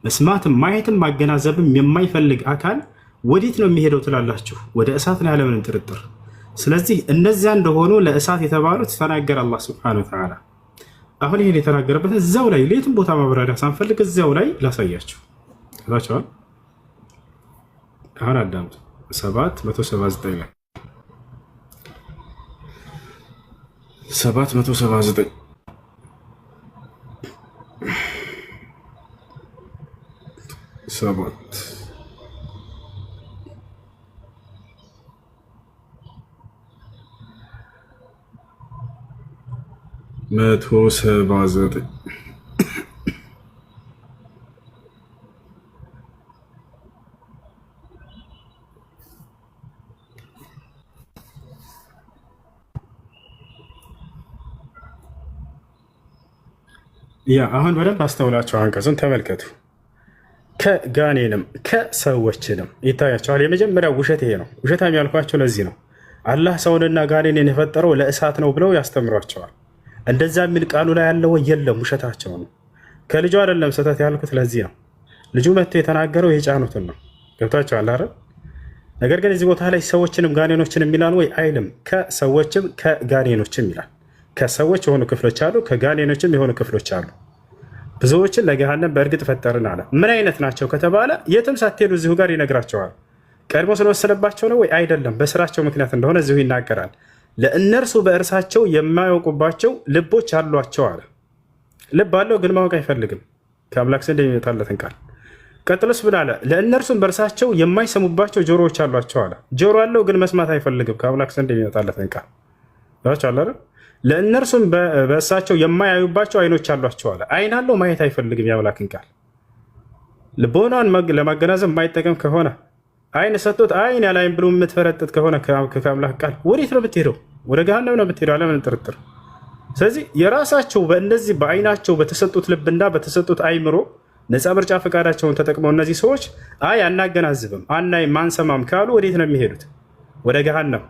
መስማትም ማየትም ማገናዘብም የማይፈልግ አካል ወዴት ነው የሚሄደው ትላላችሁ? ወደ እሳት ነው ያለምንም ጥርጥር። ስለዚህ እነዚያ እንደሆኑ ለእሳት የተባሉት ተናገረ አላህ ሱብሓነሁ ወተዓላ። አሁን ይሄን የተናገረበት እዛው ላይ ሌትም ቦታ ማብራሪያ ሳንፈልግ እዛው ላይ ላሳያችሁ። ታቻው አሁን አዳምጡ። 779 ላይ 779 179 179 ያ አሁን በደንብ አስተውላችሁ አንቀጹን ተመልከቱ። ከጋኔንም ከሰዎችንም ይታያቸዋል። የመጀመሪያው ውሸት ይሄ ነው። ውሸታም ያልኳቸው ለዚህ ነው። አላህ ሰውንና ጋኔንን የፈጠረው ለእሳት ነው ብለው ያስተምሯቸዋል። እንደዛ የሚል ቃሉ ላይ ያለው የለም፣ ውሸታቸው ነው። ከልጁ አይደለም ስህተት ያልኩት ለዚህ ነው። ልጁ መጥቶ የተናገረው የጫኑትን ነው። ገብታችኋል አይደል? ነገር ግን እዚህ ቦታ ላይ ሰዎችንም ጋኔኖችንም ይላል ወይ? አይልም። ከሰዎችም ከጋኔኖችም ይላል። ከሰዎች የሆኑ ክፍሎች አሉ፣ ከጋኔኖችም የሆኑ ክፍሎች አሉ። ብዙዎችን ለገሃነም በእርግጥ ፈጠርን አለ። ምን አይነት ናቸው ከተባለ የትም ሳትሄዱ እዚሁ ጋር ይነግራቸዋል። ቀድሞ ስለወሰነባቸው ነው ወይ? አይደለም፣ በስራቸው ምክንያት እንደሆነ እዚሁ ይናገራል። ለእነርሱ በእርሳቸው የማያውቁባቸው ልቦች አሏቸው አለ። ልብ አለው ግን ማወቅ አይፈልግም፣ ከአምላክ ዘንድ የሚመጣለትን ቃል። ቀጥሎስ ምን አለ? ለእነርሱም በእርሳቸው የማይሰሙባቸው ጆሮዎች አሏቸው አለ። ጆሮ አለው ግን መስማት አይፈልግም፣ ከአምላክ ዘንድ የሚመጣለትን ቃል። ለእነርሱም በእሳቸው የማያዩባቸው አይኖች አሏቸው አለ። አይን አለው ማየት አይፈልግም የአምላክን ቃል። ልቦናን ለማገናዘብ የማይጠቀም ከሆነ አይን ሰጥቶት አይን ያለ አይን ብሎ የምትፈረጥጥ ከሆነ ከአምላክ ቃል ወዴት ነው ብትሄደው? ወደ ገሃነም ነው ብትሄደው፣ አለምን ጥርጥር። ስለዚህ የራሳቸው በእነዚህ በአይናቸው በተሰጡት ልብና በተሰጡት አይምሮ ነፃ ምርጫ ፈቃዳቸውን ተጠቅመው እነዚህ ሰዎች አይ አናገናዝብም፣ አናይም፣ አንሰማም ካሉ ወዴት ነው የሚሄዱት? ወደ ገሃነም።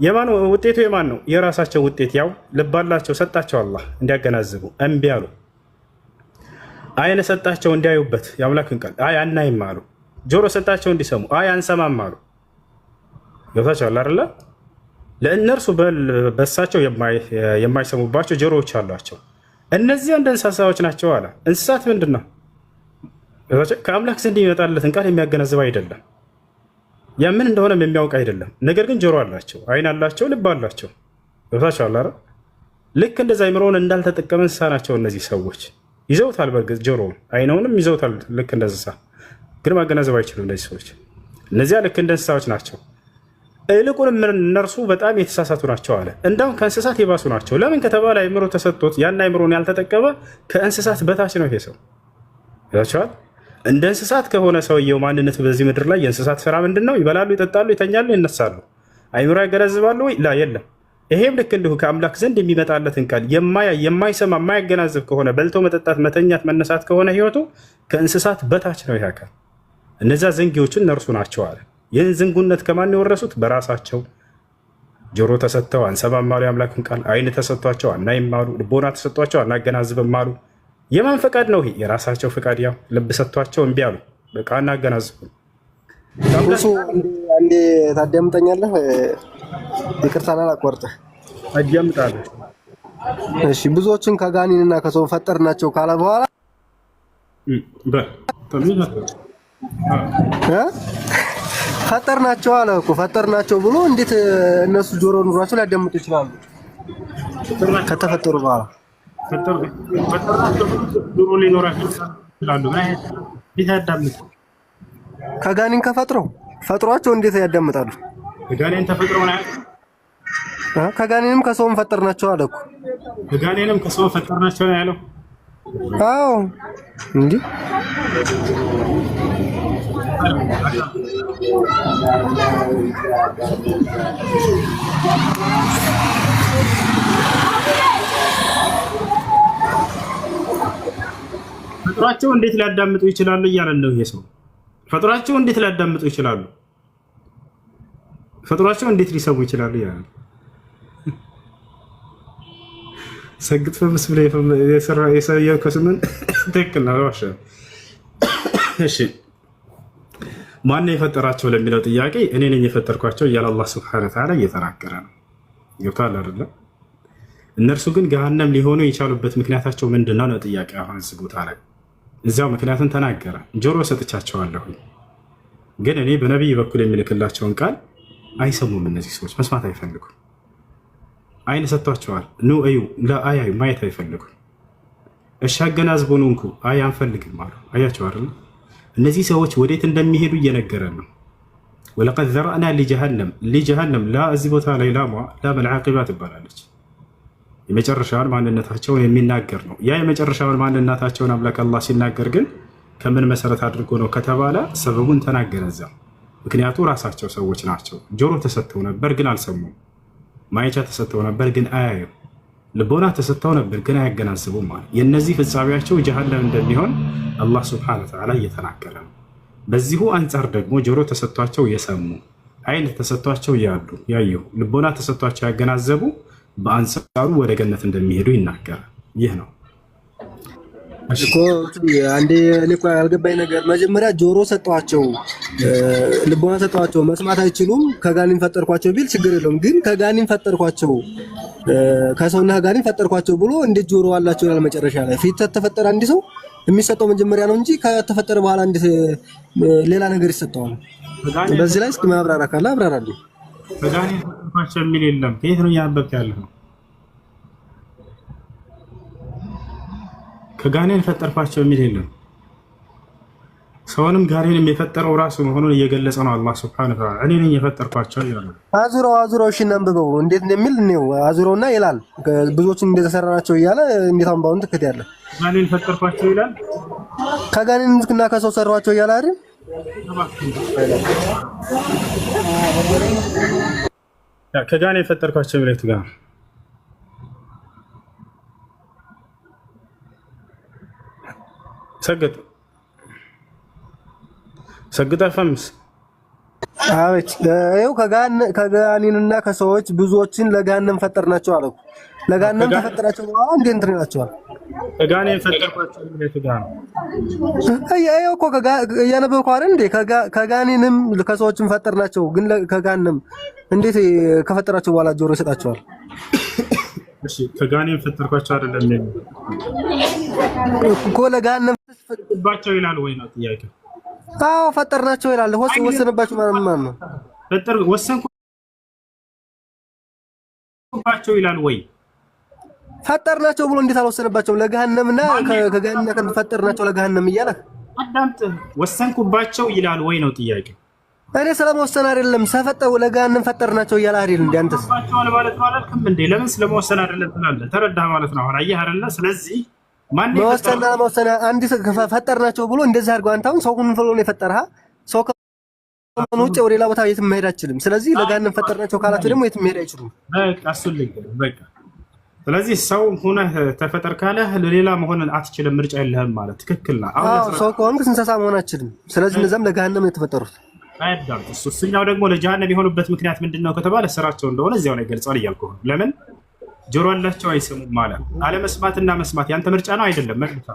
የማን ውጤቱ የማን ነው? የራሳቸው ውጤት። ያው ልብ አላቸው ሰጣቸው አላህ እንዲያገናዝቡ፣ እምቢ አሉ። አይን ሰጣቸው እንዲያዩበት የአምላክን ቃል፣ አይ አናይም አሉ። ጆሮ ሰጣቸው እንዲሰሙ፣ አይ አንሰማም አሉ። ገብታችኋል አይደለ? ለእነርሱ በእሳቸው የማይሰሙባቸው ጆሮዎች አሏቸው። እነዚያ እንደ እንስሳዎች ናቸው አለ። እንስሳት ምንድን ነው? ከአምላክ ዘንድ የሚመጣለትን ቃል የሚያገናዝብ አይደለም። ያ ምን እንደሆነም የሚያውቅ አይደለም። ነገር ግን ጆሮ አላቸው፣ አይን አላቸው፣ ልብ አላቸው። ገብታችኋል አይደል? ልክ እንደዛ አይምሮውን እንዳልተጠቀመ እንስሳ ናቸው እነዚህ ሰዎች። ይዘውታል፣ በእርግጥ ጆሮውን አይነውንም ይዘውታል ልክ እንደ እንስሳ፣ ግን ማገናዘብ አይችሉም እነዚህ ሰዎች። እነዚያ ልክ እንደ እንስሳዎች ናቸው። ይልቁንም እነርሱ በጣም የተሳሳቱ ናቸው አለ። እንዳውም ከእንስሳት የባሱ ናቸው። ለምን ከተባለ አይምሮ ተሰጥቶት ያን አይምሮን ያልተጠቀመ ከእንስሳት በታች ነው ይሄ ሰው። ይዛቸዋል። እንደ እንስሳት ከሆነ ሰውየው ማንነቱ በዚህ ምድር ላይ የእንስሳት ስራ ምንድን ነው? ይበላሉ፣ ይጠጣሉ፣ ይተኛሉ፣ ይነሳሉ። አይምሮ ያገናዝባሉ ወይ? ላ የለም። ይሄም ልክ እንዲሁ ከአምላክ ዘንድ የሚመጣለትን ቃል የማይሰማ የማያገናዝብ ከሆነ በልቶ መጠጣት፣ መተኛት፣ መነሳት ከሆነ ህይወቱ ከእንስሳት በታች ነው ይህ አካል። እነዚያ ዘንጊዎችን እነርሱ ናቸው አለ። ይህን ዝንጉነት ከማን የወረሱት? በራሳቸው። ጆሮ ተሰጥተው አንሰማም አሉ የአምላክን ቃል። አይን ተሰጥቷቸው አናይም አሉ። ልቦና ተሰጥቷቸው አናገናዝብም አሉ። የማን ፈቃድ ነው? የራሳቸው ፈቃድ። ያው ልብ ሰጥቷቸው እምቢ አሉ። በቃ አናገናዝብም። አንዴ ታዳምጠኛለህ? ይቅርታና ላቋርጥህ። አዳምጣለሁ። እሺ። ብዙዎችን ከጋኔንና ከሰው ፈጠርናቸው ካለ በኋላ ፈጠርናቸው አለ እኮ። ፈጠርናቸው ብሎ እንዴት እነሱ ጆሮ ኑሯቸው ሊያዳምጡ ይችላሉ? ከተፈጠሩ በኋላ ጆሮ ሊኖራቸው ይችላሉ። ከጋኔን ፈጥሯቸው እንዴት ያዳምጣሉ? ከጋኔን ተፈጥሮ ነው። ከጋኔንም ከሰውም ፈጠርናቸው አለ እኮ። ከጋኔንም ከሰው ፈጠርናቸው ነው ያለው። አዎ እንዴ ፈጥሯቸው እንዴት ሊያዳምጡ ይችላሉ እያለን ነው ይሄ ሰው። ፈጥሯቸው እንዴት ሊያዳምጡ ይችላሉ? ፈጥሯቸው እንዴት ሊሰሙ ይችላሉ እያለ ሰግጥ ፈምስ ብለ የሰየው ከስምን ትክክል ነው። እሺ ማን የፈጠራቸው ለሚለው ጥያቄ እኔ ነኝ የፈጠርኳቸው እያለ አላህ ሱብሓነሁ ወተዓላ እየተናገረ ነው። ይወጣል አይደለ? እነርሱ ግን ገሃነም ሊሆኑ የቻሉበት ምክንያታቸው ምንድነው ነው ጥያቄ። አሁን እዚህ ቦታ ላይ እዚያው ምክንያቱን ተናገረ። ጆሮ ሰጥቻቸዋለሁ፣ ግን እኔ በነቢይ በኩል የሚልክላቸውን ቃል አይሰሙም። እነዚህ ሰዎች መስማት አይፈልጉም። አይን ሰጥቷቸዋል፣ ኑ እዩ፣ ለአያዩ ማየት አይፈልጉም። እሺ አገናዝቡን እንኩ፣ አይ አንፈልግም አሉ። አያቸው አይደል? እነዚህ ሰዎች ወዴት እንደሚሄዱ እየነገረን ነው። ወለቀድ ዘረእና ሊጀሃነም ላ እዚህ ቦታ ላይ ላመል ዓቂባ ትባላለች። የመጨረሻውን ማንነታቸውን የሚናገር ነው። ያ የመጨረሻውን ማንነታቸውን አምላክ አላህ ሲናገር ግን ከምን መሰረት አድርጎ ነው ከተባለ ሰበቡን ተናገረ እዚያው። ምክንያቱ ራሳቸው ሰዎች ናቸው። ጆሮ ተሰጥተው ነበር ግን አልሰሙም። ማየቻ ተሰጥተው ነበር ግን አያዩ። ልቦና ተሰጥተው ነበር ግን አያገናዝቡም ማለት። የነዚህ ፍጻሜያቸው ጀሃነም እንደሚሆን አላህ ሱብሓነሁ ወተዓላ እየተናገረ ነው። በዚሁ አንጻር ደግሞ ጆሮ ተሰጥቷቸው የሰሙ አይን ተሰጥቷቸው ያዩ ልቦና ተሰጥቷቸው ያገናዘቡ በአንጻሩ ወደ ገነት እንደሚሄዱ ይናገራል። ይህ ነው እኮ አንዴ እኔ እኮ ያልገባኝ ነገር መጀመሪያ ጆሮ ሰጠዋቸው ልቦና ሰጠዋቸው መስማት አይችሉም ከጋኔን ፈጠርኳቸው ቢል ችግር የለውም። ግን ከጋኔን ፈጠርኳቸው ከሰውና ከጋኔን ፈጠርኳቸው ብሎ እንዴት ጆሮ አላቸው ይላል መጨረሻ ላይ? ፊት ተፈጠረ አንድ ሰው የሚሰጠው መጀመሪያ ነው እንጂ ከተፈጠረ በኋላ እንዴት ሌላ ነገር ይሰጠዋል? በዚህ ላይ እስኪ ማብራሪያ ካለ አብራራልኝ። ከጋኔን ፈጠርኳቸው የሚል የለም። ከየት ነው ያበብክ ያለው? ከጋኔን ፈጠርኳቸው የሚል የለም። ሰውንም ጋኔንም የፈጠረው ራሱ መሆኑን እየገለጸ ነው አላህ ሱብሓነሁ ወተዓላ። እኔ ነኝ የፈጠርኳቸው ይላል። አዙረው እሺ እናንብበው እንዴት እንደሚል ነው። አዙረውና ይላል ብዙዎችን እንደተሰራናቸው እያለ እንዴት አንባውን ትከታያለህ? ጋኔን ፈጠርኳቸው ይላል። ከጋኔንና ከሰው ሰራኋቸው እያለ አይደል? ከጋኔን ፈጠርኳቸው የሚለው ጋር ሰግጥ ፈምስ አቤት ይኸው ከጋኔንና ከሰዎች ብዙዎችን ለገሃነም ፈጠርናቸው አለው። ለገሃነም ተፈጠራቸው በኋላ እንዴት እንትን ይላቸዋል? ከጋኔን ፈጠርኳቸው የሚለው ጋር ነው። ይኸው እኮ እያነበብኩ አይደል እንዴ? ከጋኔንም ከሰዎችም ፈጠርናቸው። ግን ከገሃነም እንዴት ከፈጠራቸው በኋላ ጆሮ ይሰጣቸዋል? እሺ ከጋኔን ፈጠርኳቸው አይደለም እኮ ለገሃነም ፈጠርኳቸው ይላል ወይ ነው ጥያቄው? አዎ ፈጠርናቸው ይላል። ወሰነባቸው ማለት ነው። ወሰንኩባቸው ይላል ወይ? ፈጠርናቸው ብሎ እንዴት አልወሰነባቸውም? ለገሃነምና ከገሃነም ፈጠርናቸው ለገሃነም እያለ አዳምጥ። ወሰንኩባቸው ይላል ወይ ነው ጥያቄው? እኔ ስለመወሰን አይደለም ሰፈጠው ለገሃነም ፈጠርናቸው እያለ አይደል እንዴ? አንተስ ማለት ነው አላልክም እንዴ? ለምን ስለመወሰን አይደለም ትላለህ? ተረዳህ ማለት ነው። አሁን አየህ አይደለ? ስለዚህ መወሰንና ለመወሰን አንድ ፈጠርናቸው ብሎ እንደዚህ አድርገው አንተ አሁን ሰው ሁሉ ነው የፈጠረህ። ሰው ከሆነ ውጭ ወደ ሌላ ቦታ የትም መሄድ አይችልም። ስለዚህ ለገሃነም ፈጠርናቸው ካላቸው ደግሞ የትም መሄድ አይችሉም። በቃ እሱልኝ በቃ። ስለዚህ ሰው ሆነህ ተፈጠር ካለህ ለሌላ መሆን አትችልም። ምርጫ የለህም ማለት ትክክል ነው። አሁን ሰው ከሆንክ እንስሳ መሆን አትችልም። ስለዚህ እነዛም ለገሃነም የተፈጠሩት አይዳም። እሱኛው ደግሞ ለጀሃነም የሆኑበት ምክንያት ምንድነው ከተባለ ስራቸው እንደሆነ እዚያው ላይ ገልጿል እያልኩህ ነው። ለምን ጆሮ አላቸው አይሰሙም ማለት አለመስማትና መስማት ያንተ ምርጫ ነው አይደለም? መልካ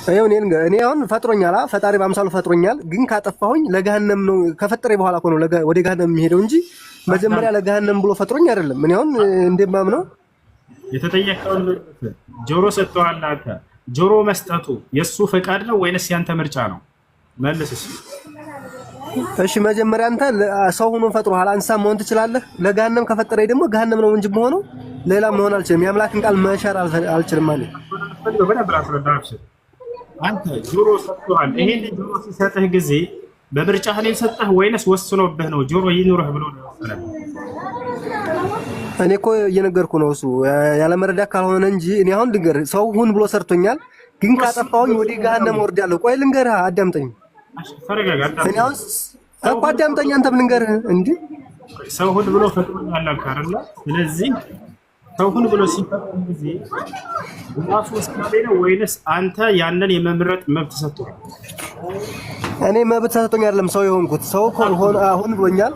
አይው እኔ አሁን ፈጥሮኛል ፈጣሪ በአምሳሉ ፈጥሮኛል። ግን ካጠፋሁኝ ለገሃነም ነው ከፈጠረኝ በኋላ እኮ ነው ወደ ገሃነም የሚሄደው እንጂ መጀመሪያ ለገሃነም ብሎ ፈጥሮኝ አይደለም። እኔ አሁን እንደማምነው የተጠየቀውን ጆሮ ሰጥቷል። አንተ ጆሮ መስጠቱ የሱ ፈቃድ ነው ወይንስ ያንተ ምርጫ ነው? መልስስ። እሺ መጀመሪያ አንተ ሰው ሆኖ ፈጥሮሃል። አንሳ መሆን ትችላለህ። ለገሃነም ከፈጠረኝ ደግሞ ገሃነም ነው እንጂ መሆኑ ሌላ መሆን አልችልም። የአምላክን ቃል መሻር አልችልም ማለት አንተ ጆሮ ሰጥቷል። ይሄን ጆሮ ሲሰጥህ ጊዜ በምርጫህ ላይ ሰጠህ ወይንስ ወስኖብህ ነው? ጆሮ ይኑርህ ብሎ ነው የወሰነው? እኔ እኮ እየነገርኩ ነው እሱ ያለ መረዳት ካልሆነ እንጂ እኔ አሁን ልንገር ሰው ሁን ብሎ ሰርቶኛል። ግን ካጠፋሁኝ ወደ ገሃነም ወርዳለሁ። ቆይ ልንገርህ፣ አዳምጠኝ። እኔ አሁን እኮ አዳምጠኝ። አንተም ልንገርህ እንዴ ሰው ሁን ብሎ ፈጥሮኛል አልካረለ። ስለዚህ ሰው ሁን ብሎ ሲፈጥር ጊዜ ራሱ ወስናቤ ነው ወይንስ አንተ ያንን የመምረጥ መብት ሰጥቷል? እኔ መብት ሰጥቶኛል አይደለም ሰው የሆንኩት ሰው ሆነ አሁን ብሎኛል።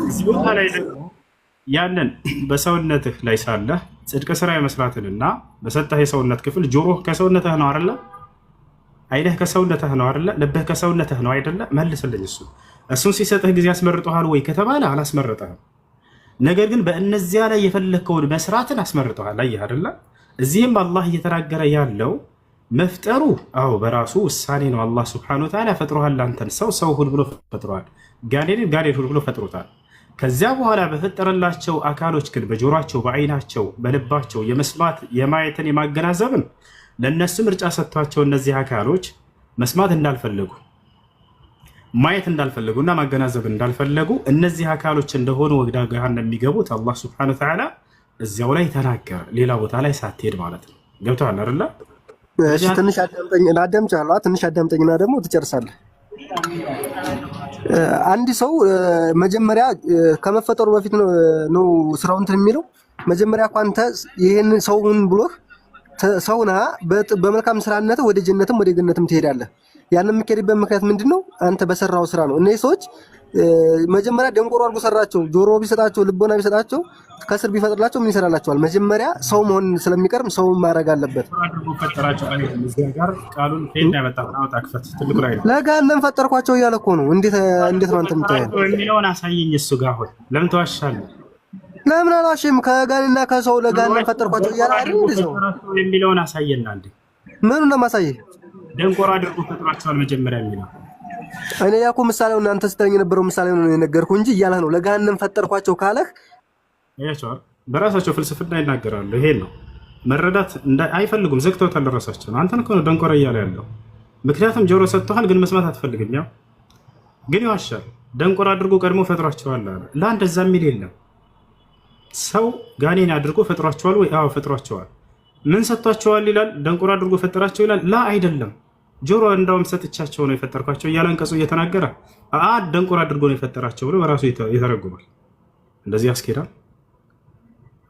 እዚህ ቦታ ላይ ደግሞ ያንን በሰውነትህ ላይ ሳለህ ጽድቅ ስራ የመስራትንና በሰጠህ የሰውነት ክፍል ጆሮህ ከሰውነትህ ነው አይደለ? አይንህ ከሰውነትህ ነው አይደለ? ልብህ ከሰውነትህ ነው አይደለ? መልስልኝ። እሱን ሲሰጥህ ጊዜ ያስመርጠሃል ወይ ከተባለ አላስመረጠህም። ነገር ግን በእነዚያ ላይ የፈለግከውን መስራትን አስመርጠሃል። አየህ አይደለ? እዚህም አላህ እየተናገረ ያለው መፍጠሩ አዎ በራሱ ውሳኔ ነው። አላህ ሱብሓነሁ ወተዓላ ፈጥሮሃል። አንተን ሰው ሁን ብሎ ፈጥሯል። ጋኔን ሁን ብሎ ፈጥሮታል። ከዚያ በኋላ በፈጠረላቸው አካሎች ግን በጆሯቸው፣ በአይናቸው፣ በልባቸው የመስማት የማየትን የማገናዘብን ለእነሱ ምርጫ ሰጥቷቸው እነዚህ አካሎች መስማት እንዳልፈለጉ ማየት እንዳልፈለጉና ማገናዘብ እንዳልፈለጉ እነዚህ አካሎች እንደሆኑ ወደ ገሃነም የሚገቡት አላህ ሱብሓነሁ ወተዓላ እዚያው ላይ ተናገረ። ሌላ ቦታ ላይ ሳትሄድ ማለት ነው። ገብቶሃል አይደለ? እሺ ትንሽ አዳምጠኝና ደግሞ ትጨርሳለህ። አንድ ሰው መጀመሪያ ከመፈጠሩ በፊት ነው ስራውን እንትን የሚለው መጀመሪያ እኮ አንተ ይሄን ሰውን ብሎህ ሰውና በመልካም ስራነት ወደ ጀነትም ወደ ገነትም ትሄዳለህ። ያን የምትሄድበት ምክንያት ምንድነው? አንተ በሰራው ስራ ነው። እነዚህ ሰዎች መጀመሪያ ደንቆሮ አድርጎ ሰራቸው። ጆሮ ቢሰጣቸው ልቦና ቢሰጣቸው ከስር ቢፈጥርላቸው ምን ይሰራላቸዋል? መጀመሪያ ሰው መሆን ስለሚቀርም ሰው ማድረግ አለበት። ለገሃነም ፈጠርኳቸው እያለ እኮ ነው። እንዴት ነው አንተ የምታየው? የሚለውን አሳየኝ። እሱ ጋር ሆነ ለምን ተዋሻለህ? ለምን አላሽም? ከጋንና ከሰው ለገሃነም ፈጠርኳቸው እያለ አይደል? እንደዚህ ነው የሚለውን አሳየና አንዴ። ምኑን ነው ማሳየህ? ደንቆሮ አድርጎ ፈጥሯቸዋል መጀመሪያ የሚለው እኔ ያኮ ምሳሌው እናንተ ስተኝ የነበረው ምሳሌው ነው የነገርኩህ እንጂ እያለህ ነው ለገሃነም ፈጠርኳቸው ካለህ ያቻው በራሳቸው ፍልስፍና ይናገራሉ። ይሄን ነው መረዳት አይፈልጉም። ዘግተውታል ራሳቸው። አንተን እኮ ነው ደንቆሮ እያለ ያለው። ምክንያቱም ጆሮ ሰጥተዋል፣ ግን መስማት አትፈልግም። ያው ግን ይዋሻል። ደንቆሮ አድርጎ ቀድሞ ፈጥሯቸዋል አለ። ለአንደዛ የሚል የለም። ሰው ጋኔን አድርጎ ፈጥሯቸዋል ወይ? አዎ ፈጥሯቸዋል። ምን ሰጥቷቸዋል ይላል? ደንቆሮ አድርጎ ፈጠራቸው ይላል? ላ አይደለም። ጆሮ እንዳውም ሰጥቻቸው ነው የፈጠርኳቸው እያለ አንቀጹ እየተናገረ ደንቆሮ አድርጎ ነው የፈጠራቸው ብሎ በራሱ ይተረጉማል። እንደዚህ ያስኬዳል።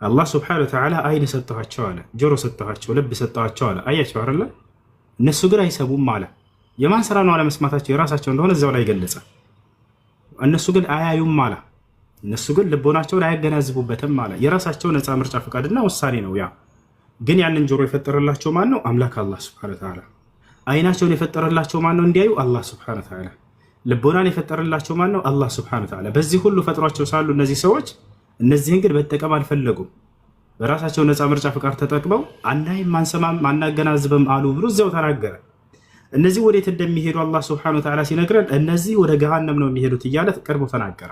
አላህ ሱብሓነሁ ወተዓላ አይን ሰጥቷቸው አለ፣ ጆሮ ሰጥቷቸው፣ ልብ ሰጥቷቸው አለ። አያቸው አይደለ? እነሱ ግን አይሰሙም አለ። የማን ስራ ነው አለመስማታቸው? የራሳቸው እንደሆነ እዛው ላይ ገለጸ። እነሱ ግን አያዩም አለ። እነሱ ግን ልቦናቸውን አያገናዝቡበትም አለ። የራሳቸው ነፃ ምርጫ ፈቃድና ውሳኔ ነው ያ። ግን ያንን ጆሮ የፈጠረላቸው ማን ነው? አምላክ አላህ ሱብሓነሁ ወተዓላ። አይናቸውን የፈጠረላቸው ማን ነው? እንዲያዩ አላህ ሱብሓነሁ ወተዓላ። ልቦናን የፈጠረላቸው ማን ነው? አላህ ሱብሓነሁ ወተዓላ። በዚህ ሁሉ ፈጥሯቸው ሳሉ እነዚህ ሰዎች እነዚህን ግን መጠቀም አልፈለጉም። በራሳቸው ነፃ ምርጫ ፍቃድ ተጠቅመው አናይም፣ አንሰማም፣ አናገናዝብም አሉ ብሎ እዚያው ተናገረ። እነዚህ ወዴት እንደሚሄዱ አላህ ሱብሓነሁ ወተዓላ ሲነግረን እነዚህ ወደ ገሃነም ነው የሚሄዱት እያለ ቀድሞ ተናገረ።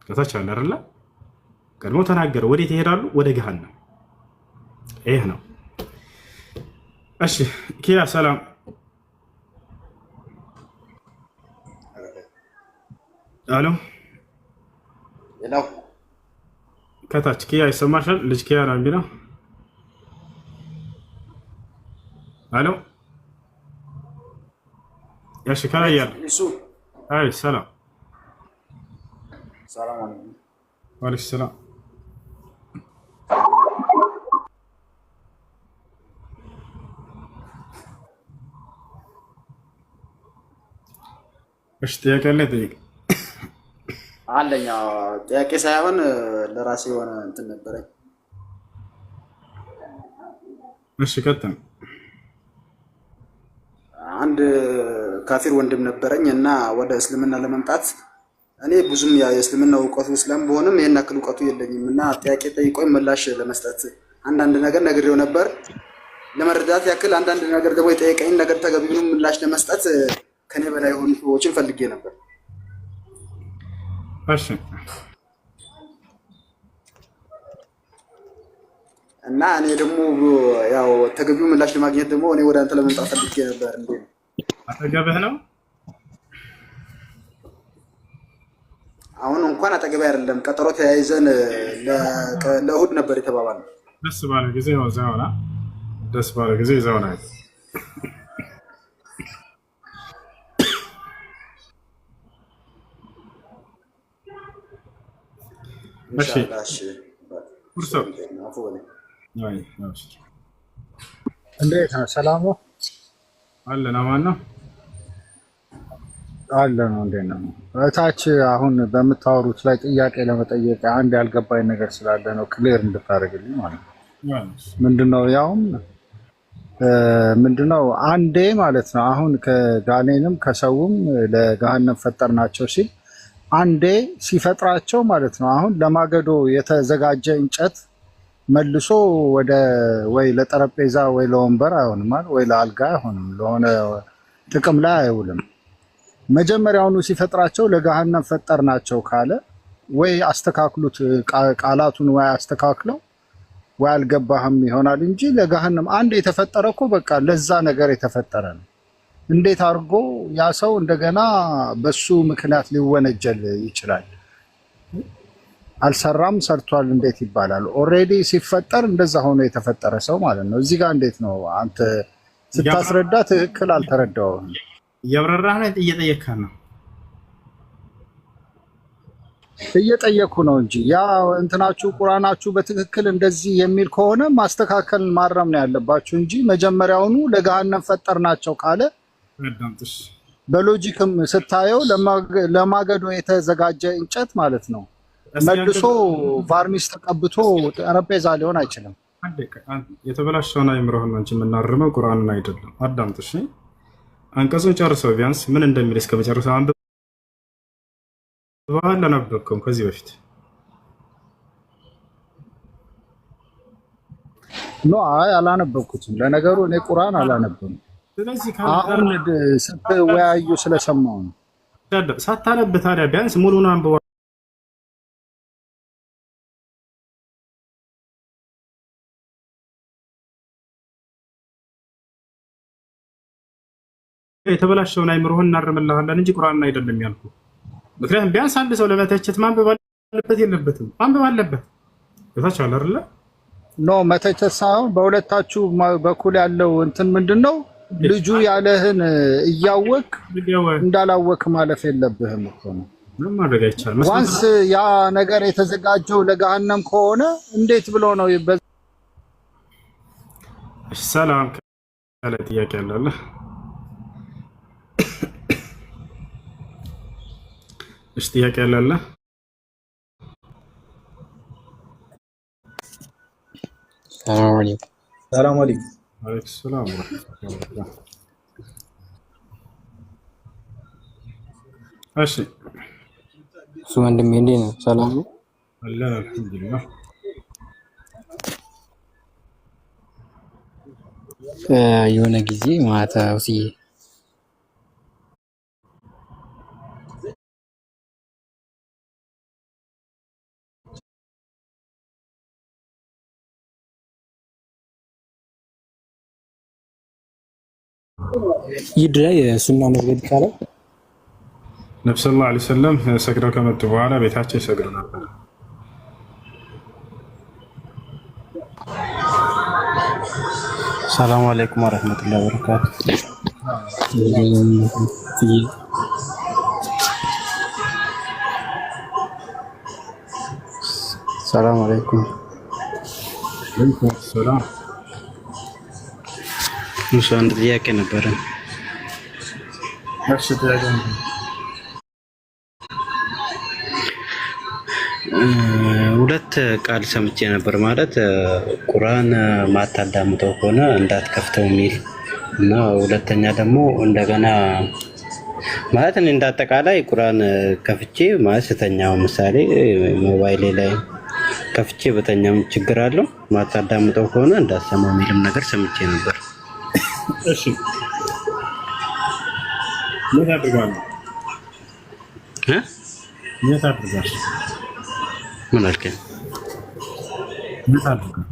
ከታች አለ አይደል? ቀድሞ ተናገረ። ወዴት ይሄዳሉ? ወደ ገሃነም። ይሄ ነው። እሺ ኪያ ሰላም አሎ ሌላው ከታች ኪያ ይሰማሻል? ልጅ ኪያ ነው የሚለው። አሎ ያሽ ከላይ ያለ እሱ አይ ሰላም ሰላም አለይኩም ወአለይኩም ሰላም። እሺ ጥያቄ አለ? ጠይቅ አለኝ። ጥያቄ ሳይሆን ለራሴ የሆነ እንትን ነበረኝ። እሺ ቀጥል። አንድ ካፊር ወንድም ነበረኝ እና ወደ እስልምና ለመምጣት እኔ ብዙም የእስልምና እውቀቱ እስላም በሆንም ይሄን ያክል እውቀቱ የለኝም እና ጥያቄ ጠይቆኝ ምላሽ ለመስጠት አንዳንድ ነገር ነግሬው ነበር። ለመረዳት ያክል አንዳንድ ነገር ደግሞ የጠየቀኝ ነገር ተገቢውን ምላሽ ለመስጠት ከኔ በላይ የሆኑ ሰዎችን ፈልጌ ነበር። እሺ እና እኔ ደግሞ ያው ተገቢው ምላሽ ለማግኘት ደግሞ እኔ ወደ አንተ ለመምጣት ፈልጌ ነበር። እንዴ አጠገብህ ነው? አሁን እንኳን አጠገቤ አይደለም። ቀጠሮ ተያይዘን ለእሑድ ነበር የተባባልነው። ደስ ባለ ጊዜ ነው ዛውና ደስ ባለ ጊዜ ዛውና እሺ ቁርሶ አይ ነው። እንዴት ነው? ሰላም ነው አለን። አማን ነው አለ ነው። እንዴት ነው? እታች አሁን በምታወሩት ላይ ጥያቄ ለመጠየቅ አንድ ያልገባኝ ነገር ስላለ ነው ክሊር እንድታደርግልኝ ማለት ነው። ምንድነው ያውም ምንድነው አንዴ ማለት ነው አሁን ከጋኔንም ከሰውም ለገሃነም ፈጠርናቸው ሲል አንዴ ሲፈጥራቸው ማለት ነው አሁን ለማገዶ የተዘጋጀ እንጨት መልሶ ወደ ወይ ለጠረጴዛ ወይ ለወንበር አይሆንም ማለት ወይ ለአልጋ አይሆንም፣ ለሆነ ጥቅም ላይ አይውልም። መጀመሪያውኑ ሲፈጥራቸው ለገሃነም ፈጠርናቸው ካለ ወይ አስተካክሉት ቃላቱን ወይ አስተካክለው ወይ አልገባህም ይሆናል እንጂ ለገሃነም አንድ የተፈጠረ እኮ በቃ ለዛ ነገር የተፈጠረ ነው። እንዴት አድርጎ ያ ሰው እንደገና በሱ ምክንያት ሊወነጀል ይችላል? አልሰራም ሰርቷል እንዴት ይባላል? ኦሬዲ ሲፈጠር እንደዛ ሆኖ የተፈጠረ ሰው ማለት ነው። እዚህ ጋር እንዴት ነው አንተ ስታስረዳ ትክክል አልተረዳውም። እያብራራህ ነው እየጠየቅህ ነው። እየጠየኩ ነው እንጂ ያ እንትናችሁ ቁርአናችሁ በትክክል እንደዚህ የሚል ከሆነ ማስተካከል ማረም ነው ያለባችሁ እንጂ መጀመሪያውኑ ለገሃነም ፈጠርናቸው ካለ በሎጂክም ስታየው ለማገዶ የተዘጋጀ እንጨት ማለት ነው መልሶ ቫርኒሽ ተቀብቶ ጠረጴዛ ሊሆን አይችልም። የተበላሸውን አይምሮህን እንጂ የምናርመው ቁርአንን አይደለም። አዳምጥሽ አንቀጹን ጨርሰው ቢያንስ ምን እንደሚል እስከ መጨረሻው አንብበዋል። አላነበብከውም ከዚህ በፊት? አይ አላነበብኩትም። ለነገሩ እኔ ቁርአን አላነበብኩም። ስለዚህ አሁን ስትወያዩ ስለሰማሁ ነው። ሳታነብ ታዲያ ቢያንስ ሙሉን አንብበዋል። የተበላሸውን አይምሮህን እናርምልሃለን እንጂ ቁርአንን አይደለም ያልኩ። ምክንያቱም ቢያንስ አንድ ሰው ለመተቸት ማንበብ አለበት የለበትም? ማንበብ አለበት። በታቻለ አይደለ? መተቸት ሳይሆን በሁለታችሁ በኩል ያለው እንትን ምንድነው? ልጁ ያለህን እያወቅ እንዳላወቅ ማለፍ የለብህም እኮ ነው። ምን ማድረግ አይቻልም። ዋንስ ያ ነገር የተዘጋጀው ለገሃነም ከሆነ እንዴት ብሎ ነው? ሰላም ካለ ጥያቄ አለ። እሺ ጥያቄ አለ። ሰላም አለይኩም። ሰላም አለይኩም። አለይኩም ሰላም ወራህመቱላሂ። እሺ እሱ ወንድሜ እንዴት ነው? ሰላም ነው? አላህ አልሐምዱሊላህ። የሆነ ጊዜ ማታ ውስጥ ይድ ላይ ሱና መስገድ ይቻላል። ነብዩ ሰለላሁ ዐለይሂ ወሰለም ሰግደው ከመጡ በኋላ ቤታቸው ይሰግዱ ነበር። ሰላም አለይኩም ወራህመቱላሂ ወበረካቱ። ሰላም አለይኩም። ሰላም። እሺ አንድ ጥያቄ ነበረ። እሺ ጥያቄ ሁለት ቃል ሰምቼ ነበር። ማለት ቁርአን ማታዳምጠው ከሆነ እንዳትከፍተው የሚል እና ሁለተኛ ደግሞ እንደገና ማለት እኔ እንዳጠቃላይ ቁርአን ከፍቼ ማለት ስተኛው ምሳሌ ሞባይሌ ላይ ከፍቼ በተኛም ችግር አለው። ማታዳምጠው ከሆነ እንዳሰማው የሚልም ነገር ሰምቼ ነበር። እሺ ምን ታደርጋለህ? ምን ታደርጋለህ? ምን አልከኝ? ምን ታደርጋለህ?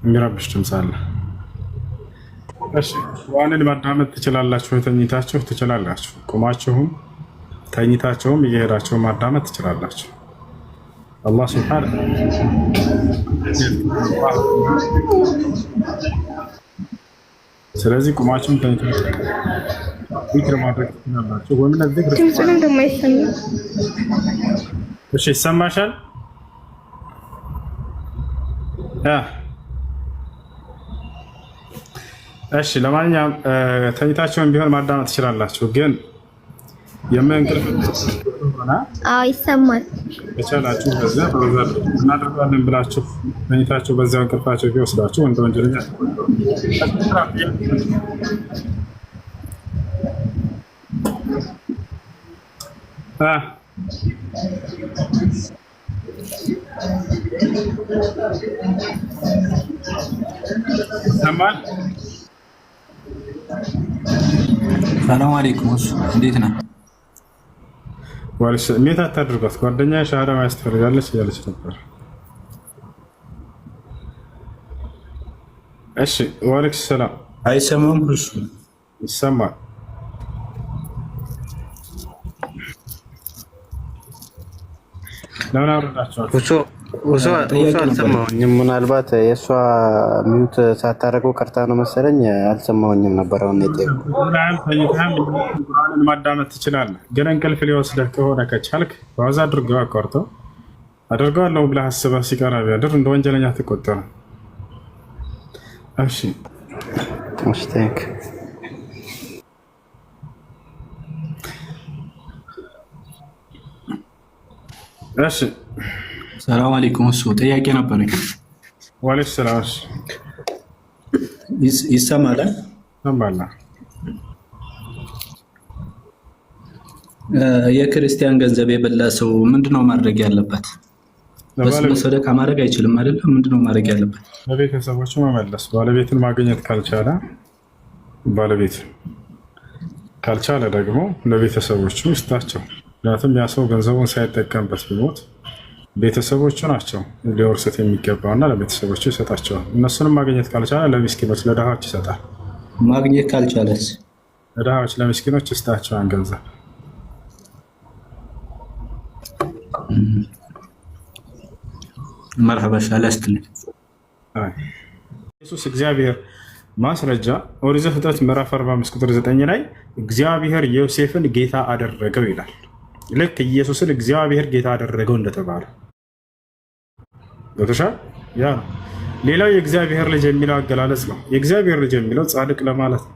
የሚረብሽ ድምፅ አለ። እሺ ቁርአንን ማዳመጥ ትችላላችሁ። ተኝታችሁ ትችላላችሁ። ቁማችሁም ተኝታችሁም እየሄዳችሁ ማዳመጥ ትችላላችሁ። አላህ ሱብሓነሁ ስለዚህ ቁማችሁም ተኝታችሁ ዚክር ማድረግ ትችላላችሁ። ወምን ዚክር እሺ ይሰማሻል? እሺ ለማንኛውም ተኝታችሁም ቢሆን ማዳመጥ ትችላላችሁ። ግን የምንቅልፍ ይሰማል ከቻላችሁ በዛ እናደርጋለን ብላችሁ ተኝታችሁ በዛው እንቅልፋችሁ ቢወስዳችሁ እንደ ወንጀለኛ ሰማን። ሰላም አለይኩም። እንዴት ነህ? ዋልሽ ሜት አታድርጓት። ጓደኛ ሻሃዳ ማያስፈልጋለች እያለች ነበር። እሺ ወአለይኩም ሰላም። አይሰማም? እሱ ይሰማል። ለምን አወረዳችኋል? ውሶ አልሰማሁኝም። ምናልባት የእሷ ሚዩት ሳታደርገው ቀርታ ነው መሰለኝ። አልሰማሁኝም ነበር። አሁን ቁርአንን ማዳመጥ ትችላለህ፣ ግን እንቅልፍ ሊወስደህ ከሆነ ከቻልክ ዋዛ አድርገው አቋርጠው አደርገዋለሁ ብለህ አስበህ ሲቀራ ቢያድር እንደ ወንጀለኛ ትቆጠራለህ። እሺ ሙስታክ እሺ ሰላም አለይኩም። እሱ ጥያቄ ነበረኝ። ወአለይኩም ሰላም። ይሰማል? ሰማላ። የክርስቲያን ገንዘብ የበላ ሰው ምንድነው ማድረግ ያለበት? በስመ ሰደቃ ማድረግ አይችልም አይደል? ምንድነው ማድረግ ያለበት? ለቤተሰቦቹ መመለስ። ባለቤትን ማግኘት ካልቻለ ደግሞ ለቤተሰቦቹ ይስጣቸው። ምክንያቱም ያ ሰው ገንዘቡን ሳይጠቀምበት ቢሞት ቤተሰቦቹ ናቸው ሊወርሱት የሚገባውና ለቤተሰቦቹ ይሰጣቸዋል። እነሱንም ማግኘት ካልቻለ ለሚስኪኖች ለድሃዎች ይሰጣል። ማግኘት ካልቻለስ? ለድሃዎች ለሚስኪኖች ይስጣቸዋል ገንዘብ። መርሐባ ሻላስትልኝ። ኢየሱስ እግዚአብሔር ማስረጃ ኦሪት ዘፍጥረት ምዕራፍ 45 ቁጥር 9 ላይ እግዚአብሔር ዮሴፍን ጌታ አደረገው ይላል። ልክ ኢየሱስን እግዚአብሔር ጌታ አደረገው እንደተባለ ገብቶሻል? ያ ነው። ሌላው የእግዚአብሔር ልጅ የሚለው አገላለጽ ነው። የእግዚአብሔር ልጅ የሚለው ጻድቅ ለማለት ነው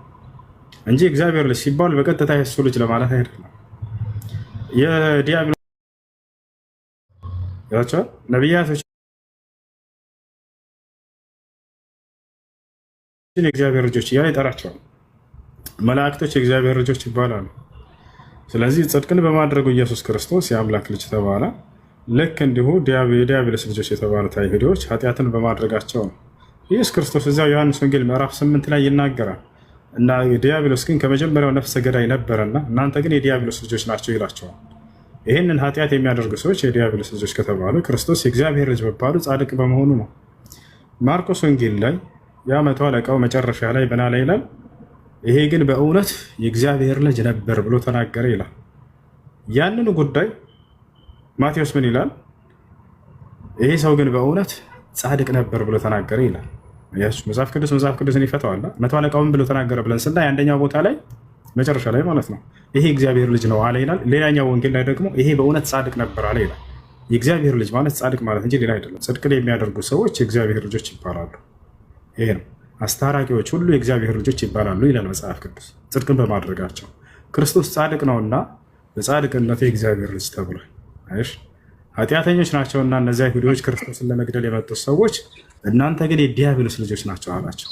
እንጂ እግዚአብሔር ልጅ ሲባል በቀጥታ የሱ ልጅ ለማለት አይደለም። የዲያብሎስ ነቢያቶች የእግዚአብሔር ልጆች እያለ ይጠራቸዋል። መላእክቶች የእግዚአብሔር ልጆች ይባላሉ። ስለዚህ ጽድቅን በማድረጉ ኢየሱስ ክርስቶስ የአምላክ ልጅ ተባለ። ልክ እንዲሁ የዲያብሎስ ልጆች የተባሉት አይሁዶች ኃጢአትን በማድረጋቸው ነው። ኢየሱስ ክርስቶስ እዚያው ዮሐንስ ወንጌል ምዕራፍ 8 ላይ ይናገራል እና ዲያብሎስ ግን ከመጀመሪያው ነፍሰ ገዳይ ነበረና እናንተ ግን የዲያብሎስ ልጆች ናቸው ይላቸዋል። ይህንን ኃጢአት የሚያደርጉ ሰዎች የዲያብሎስ ልጆች ከተባሉ ክርስቶስ የእግዚአብሔር ልጅ መባሉ ጻድቅ በመሆኑ ነው። ማርቆስ ወንጌል ላይ ያ መቶ አለቃው መጨረሻ ላይ በናላ ይላል፣ ይሄ ግን በእውነት የእግዚአብሔር ልጅ ነበር ብሎ ተናገረ ይላል። ያንን ጉዳይ ማቴዎስ ምን ይላል? ይሄ ሰው ግን በእውነት ጻድቅ ነበር ብሎ ተናገረ ይላል። መጽሐፍ ቅዱስን ይፈታዋል። መቶ አለቃውን ብሎ ተናገረ ብለን ስናይ አንደኛው ቦታ ላይ መጨረሻ ላይ ማለት ነው ይሄ እግዚአብሔር ልጅ ነው አለ ይላል። ሌላኛው ወንጌል ላይ ደግሞ ይሄ በእውነት ጻድቅ ነበር አለ ይላል። የእግዚአብሔር ልጅ ማለት ጻድቅ ማለት እንጂ ሌላ አይደለም። ጽድቅን የሚያደርጉ ሰዎች የእግዚአብሔር ልጆች ይባላሉ። ይሄ ነው። አስታራቂዎች ሁሉ የእግዚአብሔር ልጆች ይባላሉ ይላል መጽሐፍ ቅዱስ ጽድቅን በማድረጋቸው። ክርስቶስ ጻድቅ ነውና በጻድቅነቱ የእግዚአብሔር ልጅ ተብሏል። አይሽ ኃጢአተኞች ናቸውና እነዚያ አይሁዶች ክርስቶስን ለመግደል የመጡት ሰዎች እናንተ ግን የዲያብሎስ ልጆች ናቸው አላቸው።